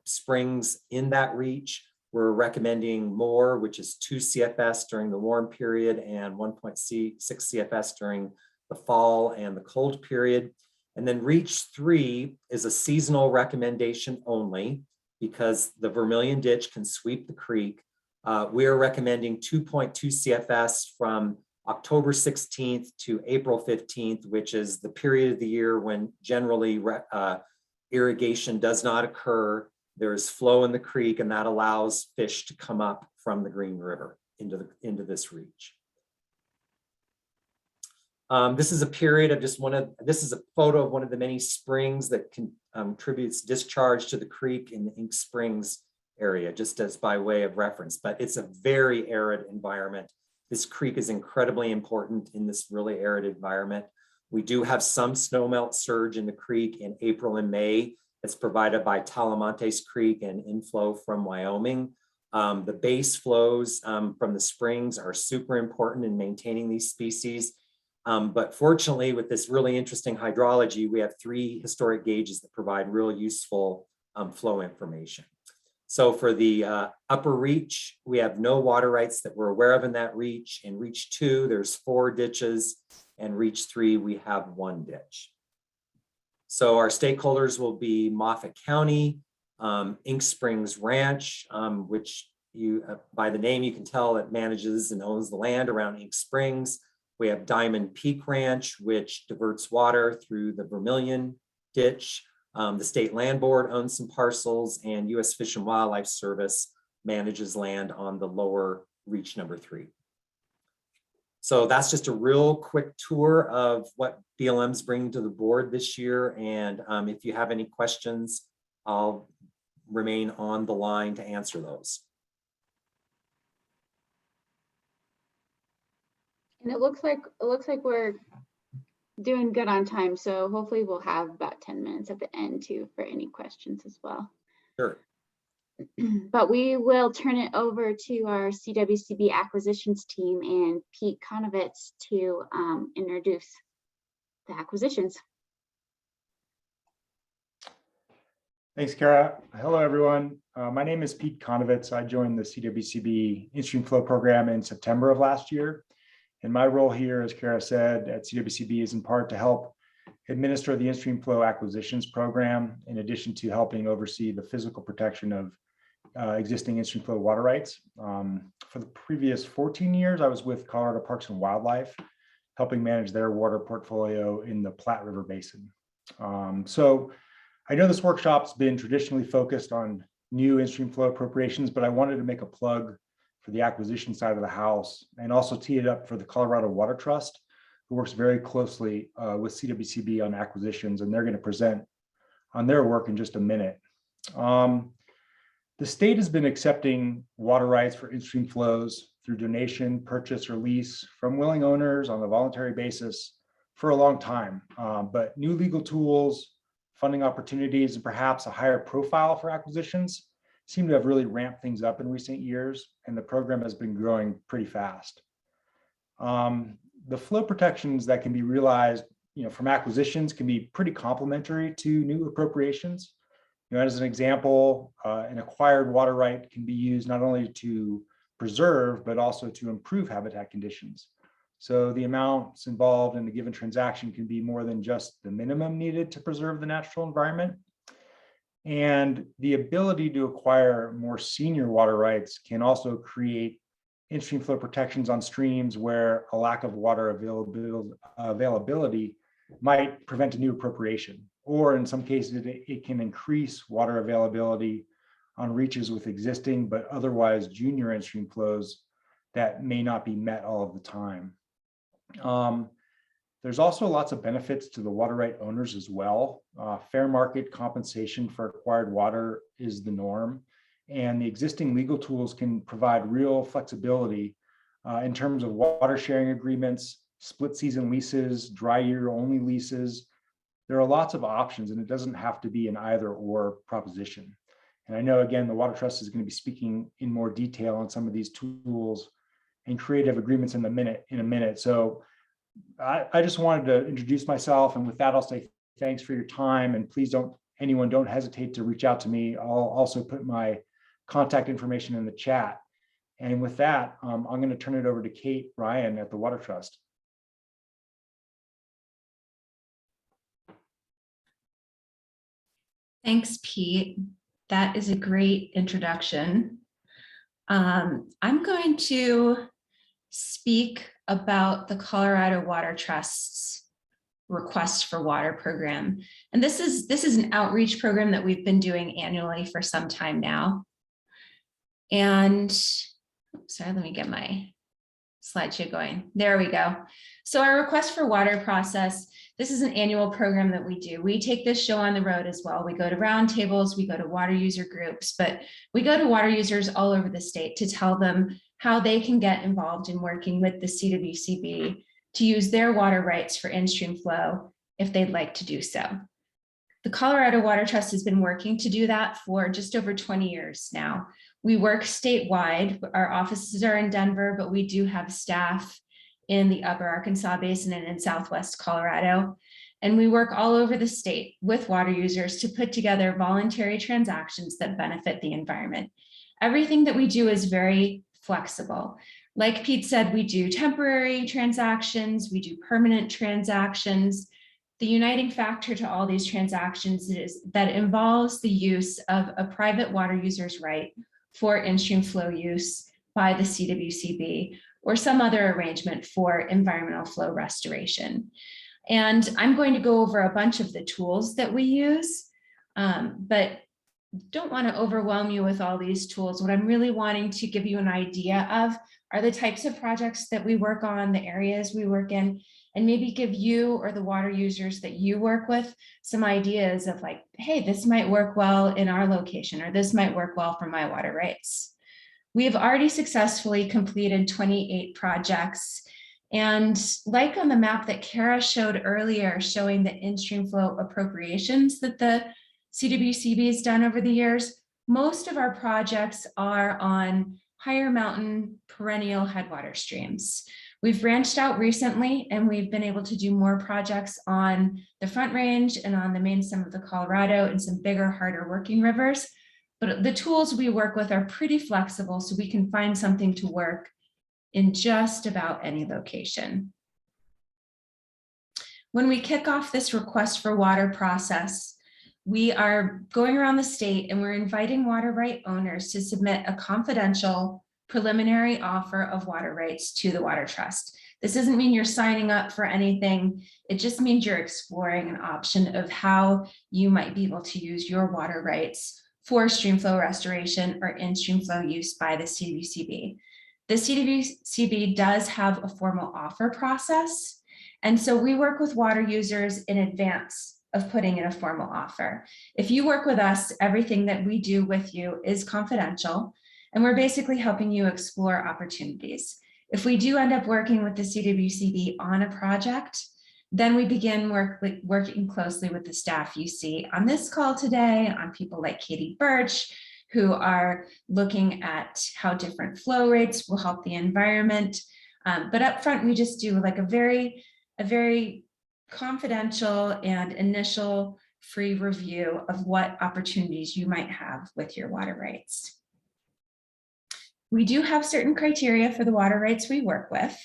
springs in that reach, we're recommending more, which is 2 CFS during the warm period and 1.6 CFS during the fall and the cold period. And then reach 3 is a seasonal recommendation only, because the Vermilion Ditch can sweep the creek. We are recommending 2.2 CFS from October 16th to April 15th, which is the period of the year when generally irrigation does not occur. There is flow in the creek, and that allows fish to come up from the Green River into this reach. This is a period of this is a photo of one of the many springs that contributes discharge to the creek in the Ink Springs area, just as by way of reference, but it's a very arid environment. This creek is incredibly important in this really arid environment. We do have some snowmelt surge in the creek in April and May. It's provided by Talamantes Creek and inflow from Wyoming. The base flows from the springs are super important in maintaining these species. But fortunately, with this really interesting hydrology, we have 3 historic gauges that provide real useful flow information. So for the upper reach, we have no water rights that we're aware of in that reach. In reach 2, there's 4 ditches, and reach 3, we have 1 ditch. So our stakeholders will be Moffat County, Ink Springs Ranch, which by the name you can tell it manages and owns the land around Ink Springs. We have Diamond Peak Ranch, which diverts water through the Vermilion Ditch. The State Land Board owns some parcels, and U.S. Fish and Wildlife Service manages land on the lower reach number 3. So that's just a real quick tour of what BLM's bringing to the board this year. And if you have any questions, I'll remain on the line to answer those. And it looks like we're doing good on time. So hopefully we'll have about 10 minutes at the end too for any questions as well. Sure. But we will turn it over to our CWCB acquisitions team and Pete Konovitz to introduce the acquisitions. Thanks, Kara. Hello, everyone. My name is Pete Konovitz. I joined the CWCB Instream Flow program in September of last year. And my role here, as Kara said, at CWCB is in part to help administer the Instream Flow acquisitions program, in addition to helping oversee the physical protection of existing Instream Flow water rights. For the previous 14 years, I was with Colorado Parks and Wildlife, helping manage their water portfolio in the Platte River Basin. So I know this workshop's been traditionally focused on new Instream Flow appropriations, but I wanted to make a plug for the acquisition side of the house and also tee it up for the Colorado Water Trust, who works very closely with CWCB on acquisitions, and they're going to present on their work in just a minute. The state has been accepting water rights for in-stream flows through donation, purchase, or lease from willing owners on a voluntary basis for a long time. But new legal tools, funding opportunities, and perhaps a higher profile for acquisitions seem to have really ramped things up in recent years, and the program has been growing pretty fast. The flow protections that can be realized, from acquisitions can be pretty complementary to new appropriations. As an example, an acquired water right can be used not only to preserve, but also to improve habitat conditions. So the amounts involved in a given transaction can be more than just the minimum needed to preserve the natural environment. And the ability to acquire more senior water rights can also create in-stream flow protections on streams where a lack of water availability might prevent a new appropriation, or in some cases, it can increase water availability on reaches with existing but otherwise junior in-stream flows that may not be met all of the time. There's also lots of benefits to the water right owners as well. Fair market compensation for acquired water is the norm, and the existing legal tools can provide real flexibility in terms of water sharing agreements, split season leases, dry year only leases. There are lots of options, and it doesn't have to be an either or proposition. And I know, again, the Water Trust is going to be speaking in more detail on some of these tools and creative agreements in a minute. So I just wanted to introduce myself, and with that, I'll say thanks for your time, and please don't hesitate to reach out to me. I'll also put my contact information in the chat. And with that, I'm going to turn it over to Kate Ryan at the Water Trust. Thanks, Pete. That is a great introduction. I'm going to speak about the Colorado Water Trust's Request for Water program. And this is an outreach program that we've been doing annually for some time now. And sorry, let me get my slideshow going. There we go. So our Request for Water process, this is an annual program that we do. We take this show on the road as well. We go to roundtables, we go to water user groups, but we go to water users all over the state to tell them how they can get involved in working with the CWCB to use their water rights for in-stream flow if they'd like to do so. The Colorado Water Trust has been working to do that for just over 20 years now. We work statewide. Our offices are in Denver, but we do have staff in the Upper Arkansas Basin and in Southwest Colorado. And we work all over the state with water users to put together voluntary transactions that benefit the environment. Everything that we do is very flexible. Like Pete said, we do temporary transactions, we do permanent transactions. The uniting factor to all these transactions is that it involves the use of a private water user's right for in-stream flow use by the CWCB or some other arrangement for environmental flow restoration. And I'm going to go over a bunch of the tools that we use, but don't want to overwhelm you with all these tools. What I'm really wanting to give you an idea of are the types of projects that we work on, the areas we work in, and maybe give you or the water users that you work with some ideas of like, hey, this might work well in our location, or this might work well for my water rights. We have already successfully completed 28 projects. And like on the map that Kara showed earlier, showing the in-stream flow appropriations that the CWCB has done over the years, most of our projects are on higher mountain perennial headwater streams. We've branched out recently and we've been able to do more projects on the Front Range and on the main stem of the Colorado and some bigger, harder working rivers. But the tools we work with are pretty flexible, so we can find something to work in just about any location. When we kick off this Request for Water process, we are going around the state and we're inviting water right owners to submit a confidential preliminary offer of water rights to the Water Trust. This doesn't mean you're signing up for anything. It just means you're exploring an option of how you might be able to use your water rights for stream flow restoration or in-stream flow use by the CWCB. The CWCB does have a formal offer process. And so we work with water users in advance of putting in a formal offer. If you work with us, everything that we do with you is confidential, and we're basically helping you explore opportunities. If we do end up working with the CWCB on a project, then we begin working closely with the staff you see on this call today, on people like Katie Birch, who are looking at how different flow rates will help the environment. But up front, we just do like a very confidential and initial free review of what opportunities you might have with your water rights. We do have certain criteria for the water rights we work with.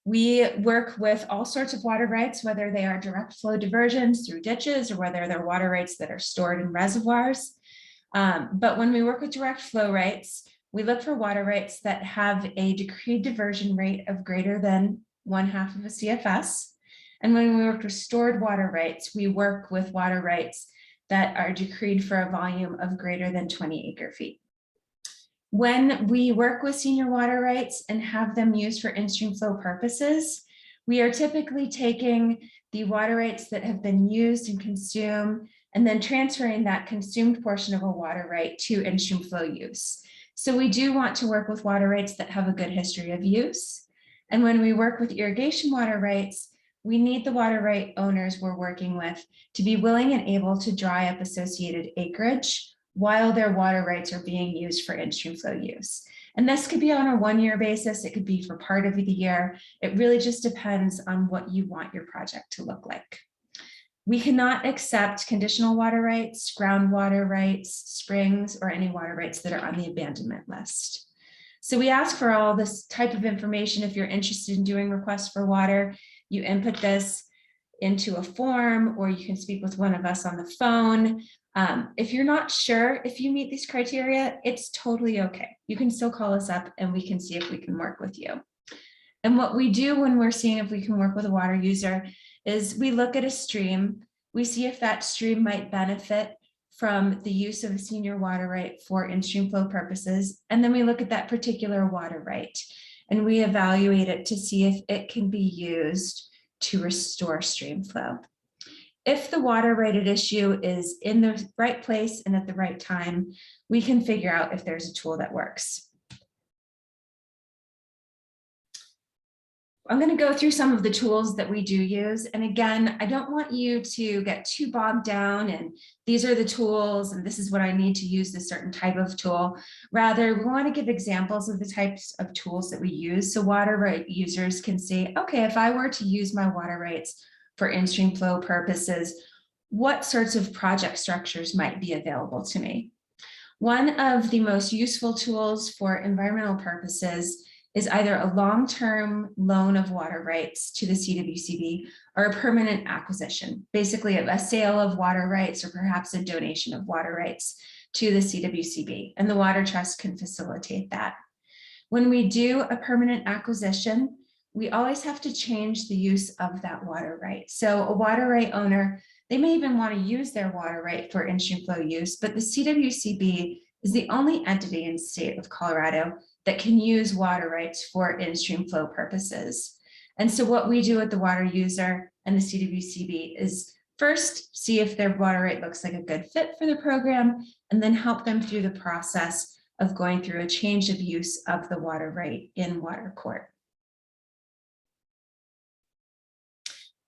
We work with all sorts of water rights, whether they are direct flow diversions through ditches or whether they're water rights that are stored in reservoirs. But when we work with direct flow rights, we look for water rights that have a decreed diversion rate of greater than 1/2 of a CFS. And when we work with stored water rights, we work with water rights that are decreed for a volume of greater than 20 acre-feet. When we work with senior water rights and have them used for in-stream flow purposes, we are typically taking the water rights that have been used and consumed and then transferring that consumed portion of a water right to in-stream flow use. So we do want to work with water rights that have a good history of use. And when we work with irrigation water rights, we need the water right owners we're working with to be willing and able to dry up associated acreage while their water rights are being used for in-stream flow use. And this could be on a 1-year basis. It could be for part of the year. It really just depends on what you want your project to look like. We cannot accept conditional water rights, groundwater rights, springs, or any water rights that are on the abandonment list. So we ask for all this type of information. If you're interested in doing requests for water, you input this into a form, or you can speak with one of us on the phone. If you're not sure if you meet these criteria, it's totally okay. You can still call us up and we can see if we can work with you. And what we do when we're seeing if we can work with a water user is we look at a stream, we see if that stream might benefit from the use of a senior water right for in-stream flow purposes. And then we look at that particular water right and we evaluate it to see if it can be used to restore stream flow. If the water right at issue is in the right place and at the right time, we can figure out if there's a tool that works. I'm going to go through some of the tools that we do use. And again, I don't want you to get too bogged down and these are the tools and this is what I need to use this certain type of tool. Rather, we want to give examples of the types of tools that we use so water right users can say, okay, if I were to use my water rights for in-stream flow purposes, what sorts of project structures might be available to me? One of the most useful tools for environmental purposes is either a long-term loan of water rights to the CWCB or a permanent acquisition, basically a sale of water rights or perhaps a donation of water rights to the CWCB, and the Water Trust can facilitate that. When we do a permanent acquisition, we always have to change the use of that water right. So a water right owner, they may even want to use their water right for in-stream flow use, but the CWCB is the only entity in the state of Colorado that can use water rights for in-stream flow purposes. And so what we do with the water user and the CWCB is first see if their water right looks like a good fit for the program, and then help them through the process of going through a change of use of the water right in water court.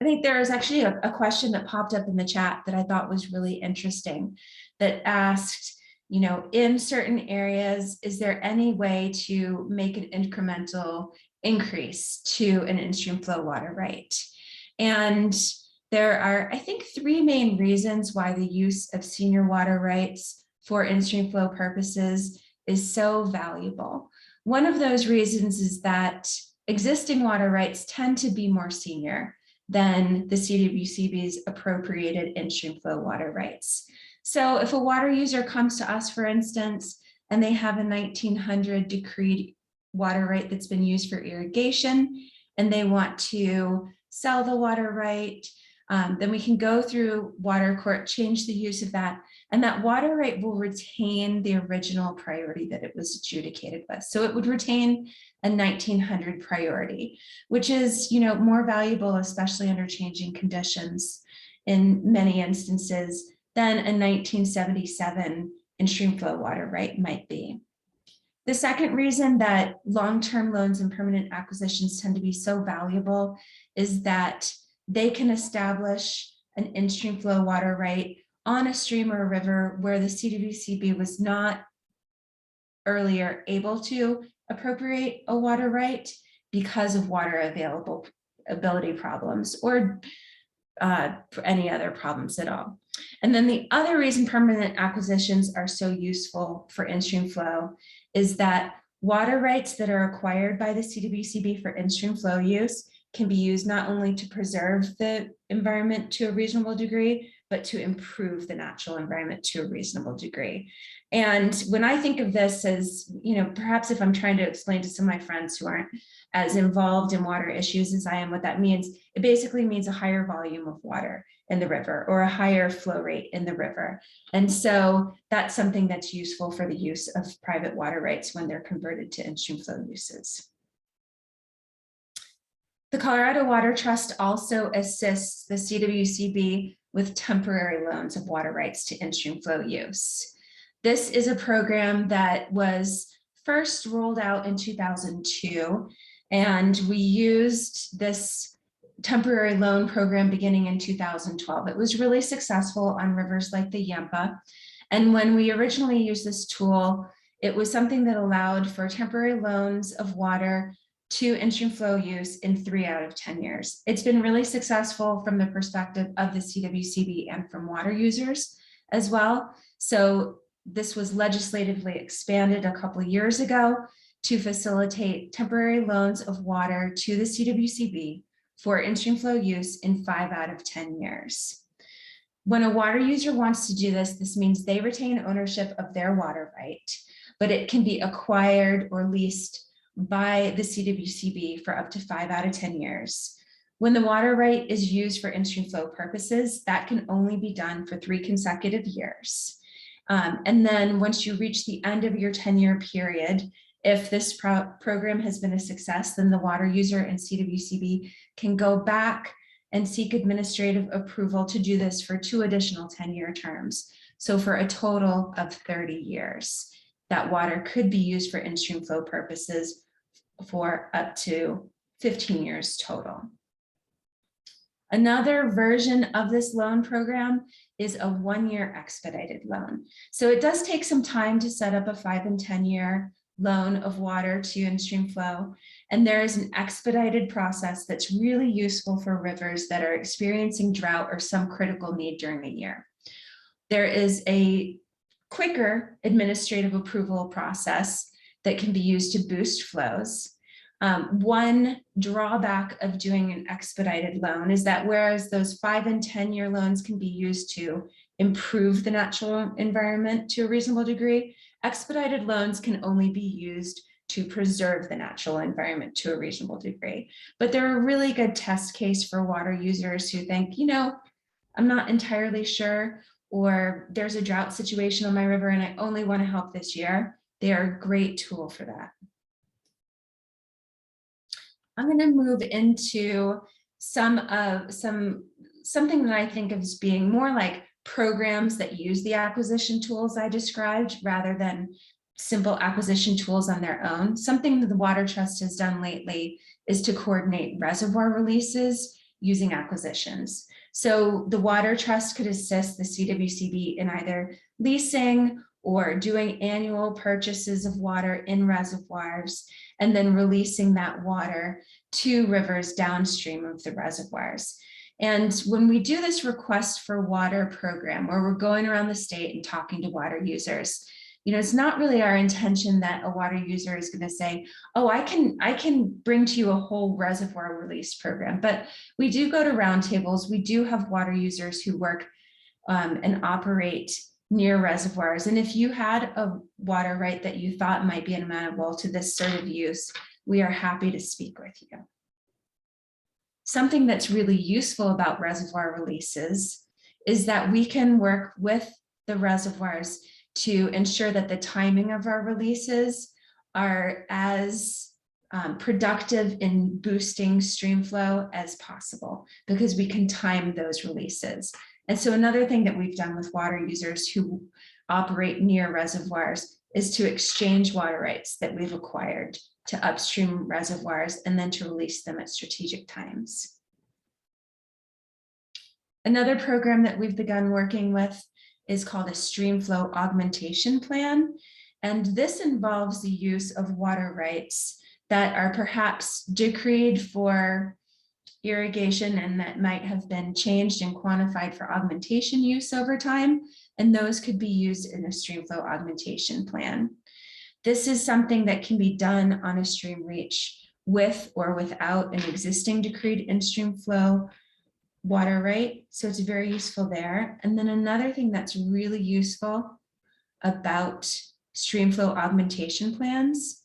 I think there is actually a question that popped up in the chat that I thought was really interesting that asked, you know, in certain areas, is there any way to make an incremental increase to an in-stream flow water right? And there are, I think, 3 main reasons why the use of senior water rights for in-stream flow purposes is so valuable. One of those reasons is that existing water rights tend to be more senior than the CWCB's appropriated in-stream flow water rights. So if a water user comes to us, for instance, and they have a 1900 decreed water right that's been used for irrigation, and they want to sell the water right, then we can go through water court, change the use of that, and that water right will retain the original priority that it was adjudicated with. So it would retain a 1900 priority, which is, you know, more valuable, especially under changing conditions in many instances, than a 1977 in-stream flow water right might be. The second reason that long-term loans and permanent acquisitions tend to be so valuable is that they can establish an in-stream flow water right on a stream or a river where the CWCB was not earlier able to appropriate a water right because of water availability problems or for any other problems at all. And then the other reason permanent acquisitions are so useful for in-stream flow is that Water rights that are acquired by the CWCB for in-stream flow use can be used not only to preserve the environment to a reasonable degree, but to improve the natural environment to a reasonable degree. And when I think of this as, perhaps if I'm trying to explain to some of my friends who aren't as involved in water issues as I am, what that means, it basically means a higher volume of water in the river or a higher flow rate in the river. And so that's something that's useful for the use of private water rights when they're converted to in-stream flow uses. The Colorado Water Trust also assists the CWCB with temporary loans of water rights to in-stream flow use. This is a program that was first rolled out in 2002, and we used this temporary loan program beginning in 2012. It was really successful on rivers like the Yampa. And when we originally used this tool, it was something that allowed for temporary loans of water to in-stream flow use in 3 out of 10 years. It's been really successful from the perspective of the CWCB and from water users as well. So this was legislatively expanded a couple of years ago to facilitate temporary loans of water to the CWCB for in-stream flow use in 5 out of 10 years. When a water user wants to do this, this means they retain ownership of their water right, but it can be acquired or leased by the CWCB for up to 5 out of 10 years. When the water right is used for in-stream flow purposes, that can only be done for 3 consecutive years. And then once you reach the end of your 10-year period, if this program has been a success, then the water user and CWCB can go back and seek administrative approval to do this for 2 additional 10-year terms. So for a total of 30 years, that water could be used for in-stream flow purposes for up to 15 years total. Another version of this loan program is a 1-year expedited loan. So it does take some time to set up a 5 and 10-year loan of water to in-stream flow. And there is an expedited process that's really useful for rivers that are experiencing drought or some critical need during the year. There is a quicker administrative approval process that can be used to boost flows. One drawback of doing an expedited loan is that whereas those 5 and 10-year loans can be used to improve the natural environment to a reasonable degree, expedited loans can only be used to preserve the natural environment to a reasonable degree. But they're a really good test case for water users who think, I'm not entirely sure, or there's a drought situation on my river and I only want to help this year. They are a great tool for that. I'm going to move into something that I think of as being more like programs that use the acquisition tools I described rather than simple acquisition tools on their own. Something that the Water Trust has done lately is to coordinate reservoir releases using acquisitions. So the Water Trust could assist the CWCB in either leasing or doing annual purchases of water in reservoirs and then releasing that water to rivers downstream of the reservoirs. And when we do this request for water program, where we're going around the state and talking to water users, it's not really our intention that a water user is going to say, oh, I can bring to you a whole reservoir release program. But we do go to roundtables. We do have water users who work and operate near reservoirs. And if you had a water right that you thought might be amenable to this sort of use, we are happy to speak with you. Something that's really useful about reservoir releases is that we can work with the reservoirs to ensure that the timing of our releases are as productive in boosting stream flow as possible, because we can time those releases. And so another thing that we've done with water users who operate near reservoirs is to exchange water rights that we've acquired to upstream reservoirs and then to release them at strategic times. Another program that we've begun working with is called a stream flow augmentation plan. And this involves the use of water rights that are perhaps decreed for irrigation and that might have been changed and quantified for augmentation use over time. And those could be used in a stream flow augmentation plan. This is something that can be done on a stream reach with or without an existing decreed in-stream flow water right. So it's very useful there. And then another thing that's really useful about stream flow augmentation plans,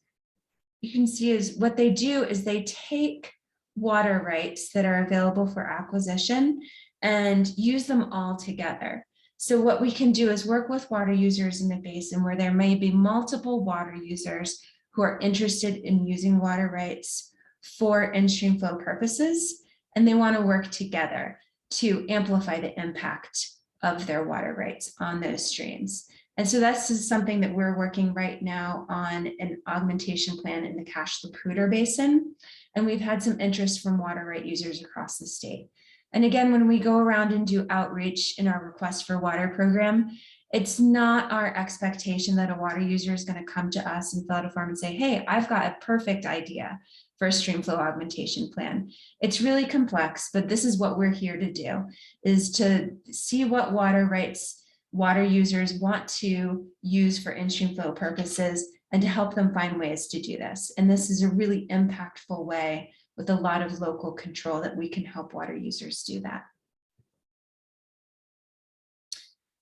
you can see is what they do is they take water rights that are available for acquisition and use them all together. So what we can do is work with water users in the basin where there may be multiple water users who are interested in using water rights for in-stream flow purposes, and they want to work together to amplify the impact of their water rights on those streams. And so that's just something that we're working right now on an augmentation plan in the Cache-la-Poudre Basin. And we've had some interest from water right users across the state. And again, when we go around and do outreach in our request for water program, it's not our expectation that a water user is going to come to us and fill out a form and say, hey, I've got a perfect idea for a stream flow augmentation plan. It's really complex, but this is what we're here to do, is to see what water rights water users want to use for in-stream flow purposes and to help them find ways to do this. And this is a really impactful way with a lot of local control that we can help water users do that.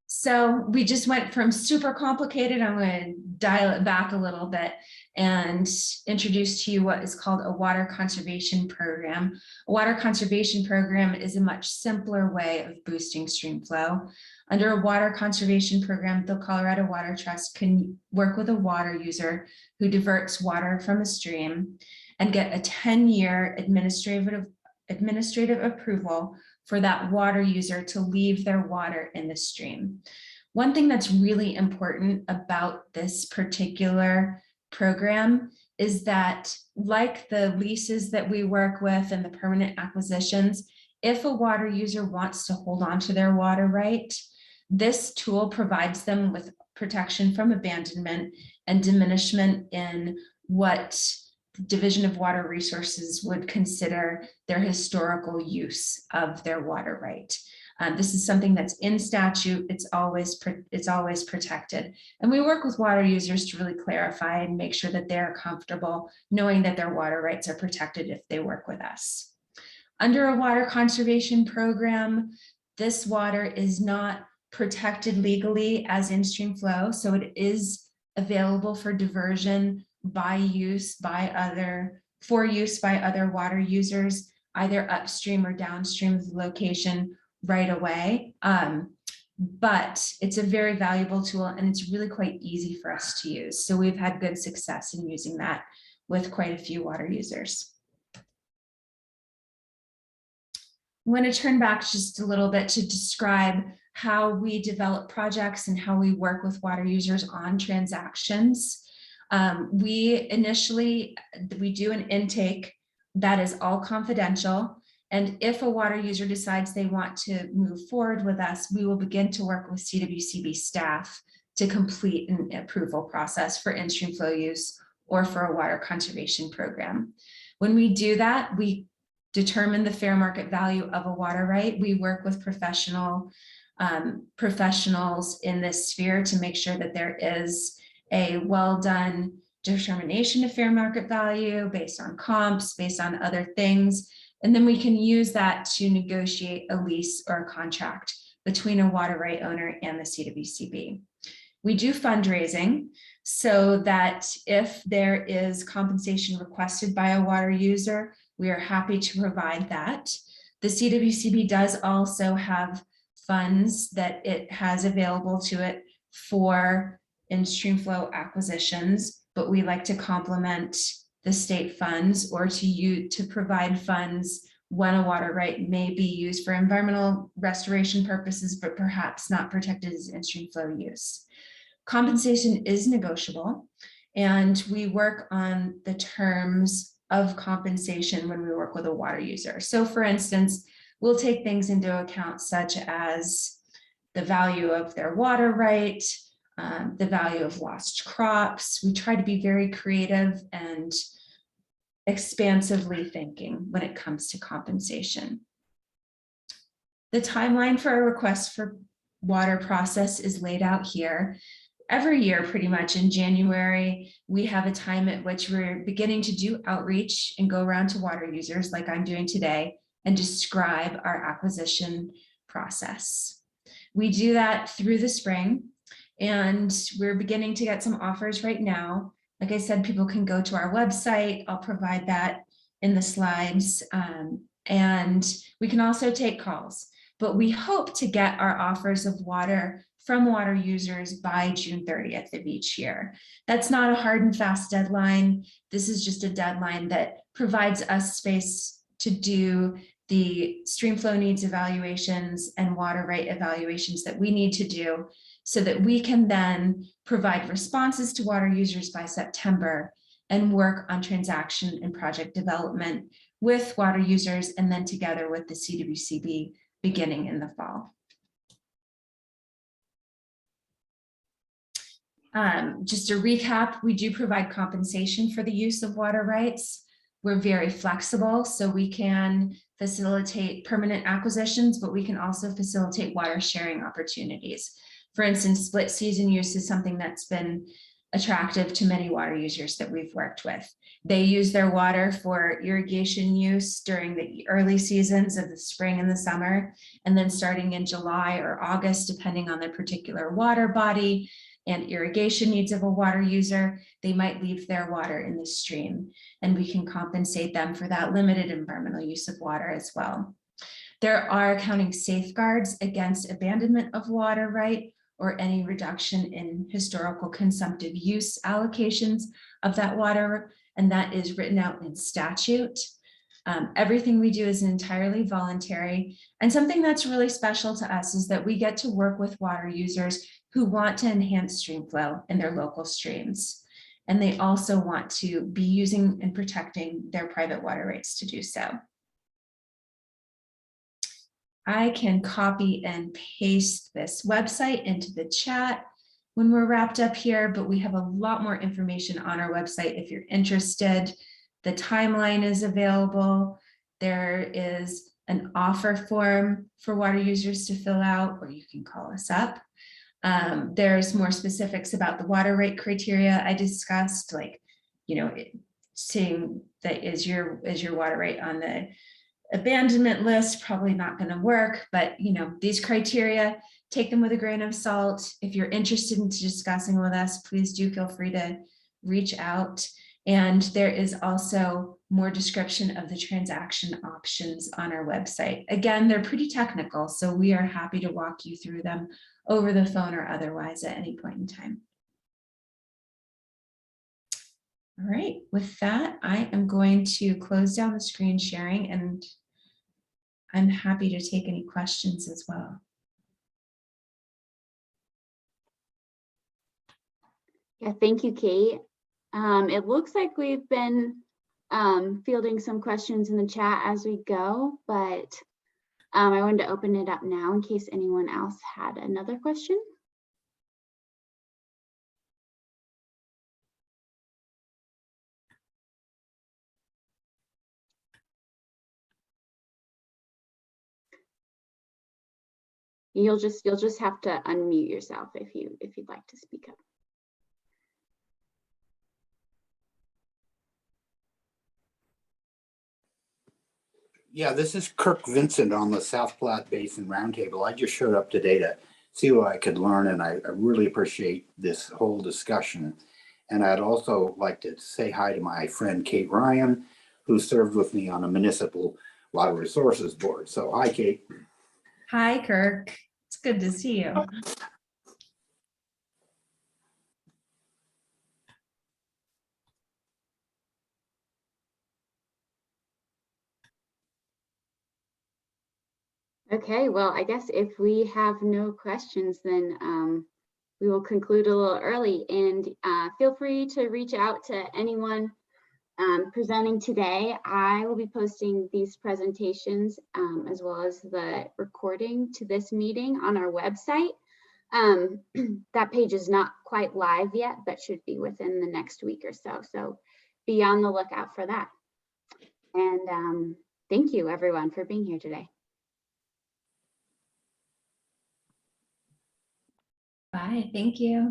So we just went from super complicated. I'm going to dial it back a little bit and introduce to you what is called a water conservation program. A water conservation program is a much simpler way of boosting stream flow. Under a water conservation program, the Colorado Water Trust can work with a water user who diverts water from a stream and get a 10-year administrative approval for that water user to leave their water in the stream. One thing that's really important about this particular program is that, like the leases that we work with and the permanent acquisitions, if a water user wants to hold on to their water right, this tool provides them with protection from abandonment and diminishment in what the Division of Water Resources would consider their historical use of their water right. This is something that's in statute. It's always protected. And we work with water users to really clarify and make sure that they're comfortable knowing that their water rights are protected if they work with us. Under a water conservation program, this water is not protected legally as in-stream flow, so it is available for diversion for use by other water users, either upstream or downstream of the location right away. But it's a very valuable tool and it's really quite easy for us to use. So we've had good success in using that with quite a few water users. I'm going to turn back just a little bit to describe how we develop projects and how we work with water users on transactions. We do an intake that is all confidential. And if a water user decides they want to move forward with us, we will begin to work with CWCB staff to complete an approval process for in-stream flow use or for a water conservation program. When we do that, we determine the fair market value of a water right. We work with professionals in this sphere to make sure that there is a well-done determination of fair market value based on comps, based on other things. And then we can use that to negotiate a lease or a contract between a water right owner and the CWCB. We do fundraising so that if there is compensation requested by a water user, we are happy to provide that. The CWCB does also have funds that it has available to it for in-stream flow acquisitions, but we like to complement the state funds or to provide funds when a water right may be used for environmental restoration purposes, but perhaps not protected as in-stream flow use. Compensation is negotiable, and we work on the terms of compensation when we work with a water user. So for instance, we'll take things into account such as the value of their water right, the value of lost crops. We try to be very creative and expansively thinking when it comes to compensation. The timeline for a request for water process is laid out here. every year, pretty much in January, we have a time at which we're beginning to do outreach and go around to water users like I'm doing today and describe our acquisition process. We do that through the spring, and we're beginning to get some offers right now. Like I said, people can go to our website. I'll provide that in the slides. And we can also take calls, but we hope to get our offers of water from water users by June 30th of each year. That's not a hard and fast deadline. This is just a deadline that provides us space to do the stream flow needs evaluations and water right evaluations that we need to do so that we can then provide responses to water users by September and work on transaction and project development with water users and then together with the CWCB beginning in the fall. Just a recap, we do provide compensation for the use of water rights. We're very flexible, so we can facilitate permanent acquisitions, but we can also facilitate water sharing opportunities. For instance, split season use is something that's been attractive to many water users that we've worked with. They use their water for irrigation use during the early seasons of the spring and the summer, and then starting in July or August, depending on their particular water body and irrigation needs of a water user, they might leave their water in the stream, and we can compensate them for that limited environmental use of water as well. There are accounting safeguards against abandonment of water right or any reduction in historical consumptive use allocations of that water, and that is written out in statute. Everything we do is entirely voluntary, and something that's really special to us is that we get to work with water users who want to enhance stream flow in their local streams, and they also want to be using and protecting their private water rights to do so. I can copy and paste this website into the chat when we're wrapped up here, but we have a lot more information on our website if you're interested. The timeline is available. There is an offer form for water users to fill out, or you can call us up. There's more specifics about the water rate criteria I discussed, like, seeing that is your water rate on the abandonment list, probably not going to work, but these criteria, take them with a grain of salt. If you're interested in discussing with us, please do feel free to reach out. And there is also more description of the transaction options on our website. Again, they're pretty technical, so we are happy to walk you through them over the phone or otherwise at any point in time. All right, with that, I am going to close down the screen sharing, and I'm happy to take any questions as well. Yeah, thank you, Kate. It looks like we've been fielding some questions in the chat as we go, but I wanted to open it up now in case anyone else had another question. You'll just have to unmute yourself if you'd like to speak up. Yeah, this is Kirk Vincent on the South Platte Basin Roundtable. I just showed up today to see what I could learn, and I really appreciate this whole discussion. And I'd also like to say hi to my friend Kate Ryan, who served with me on a municipal water resources board. So hi, Kate. Hi, Kirk. It's good to see you. Okay, well, I guess if we have no questions, then we will conclude a little early, and feel free to reach out to anyone presenting today. I will be posting these presentations as well as the recording to this meeting on our website. That page is not quite live yet, but should be within the next week or so. So be on the lookout for that. And thank you everyone for being here today. Bye, thank you.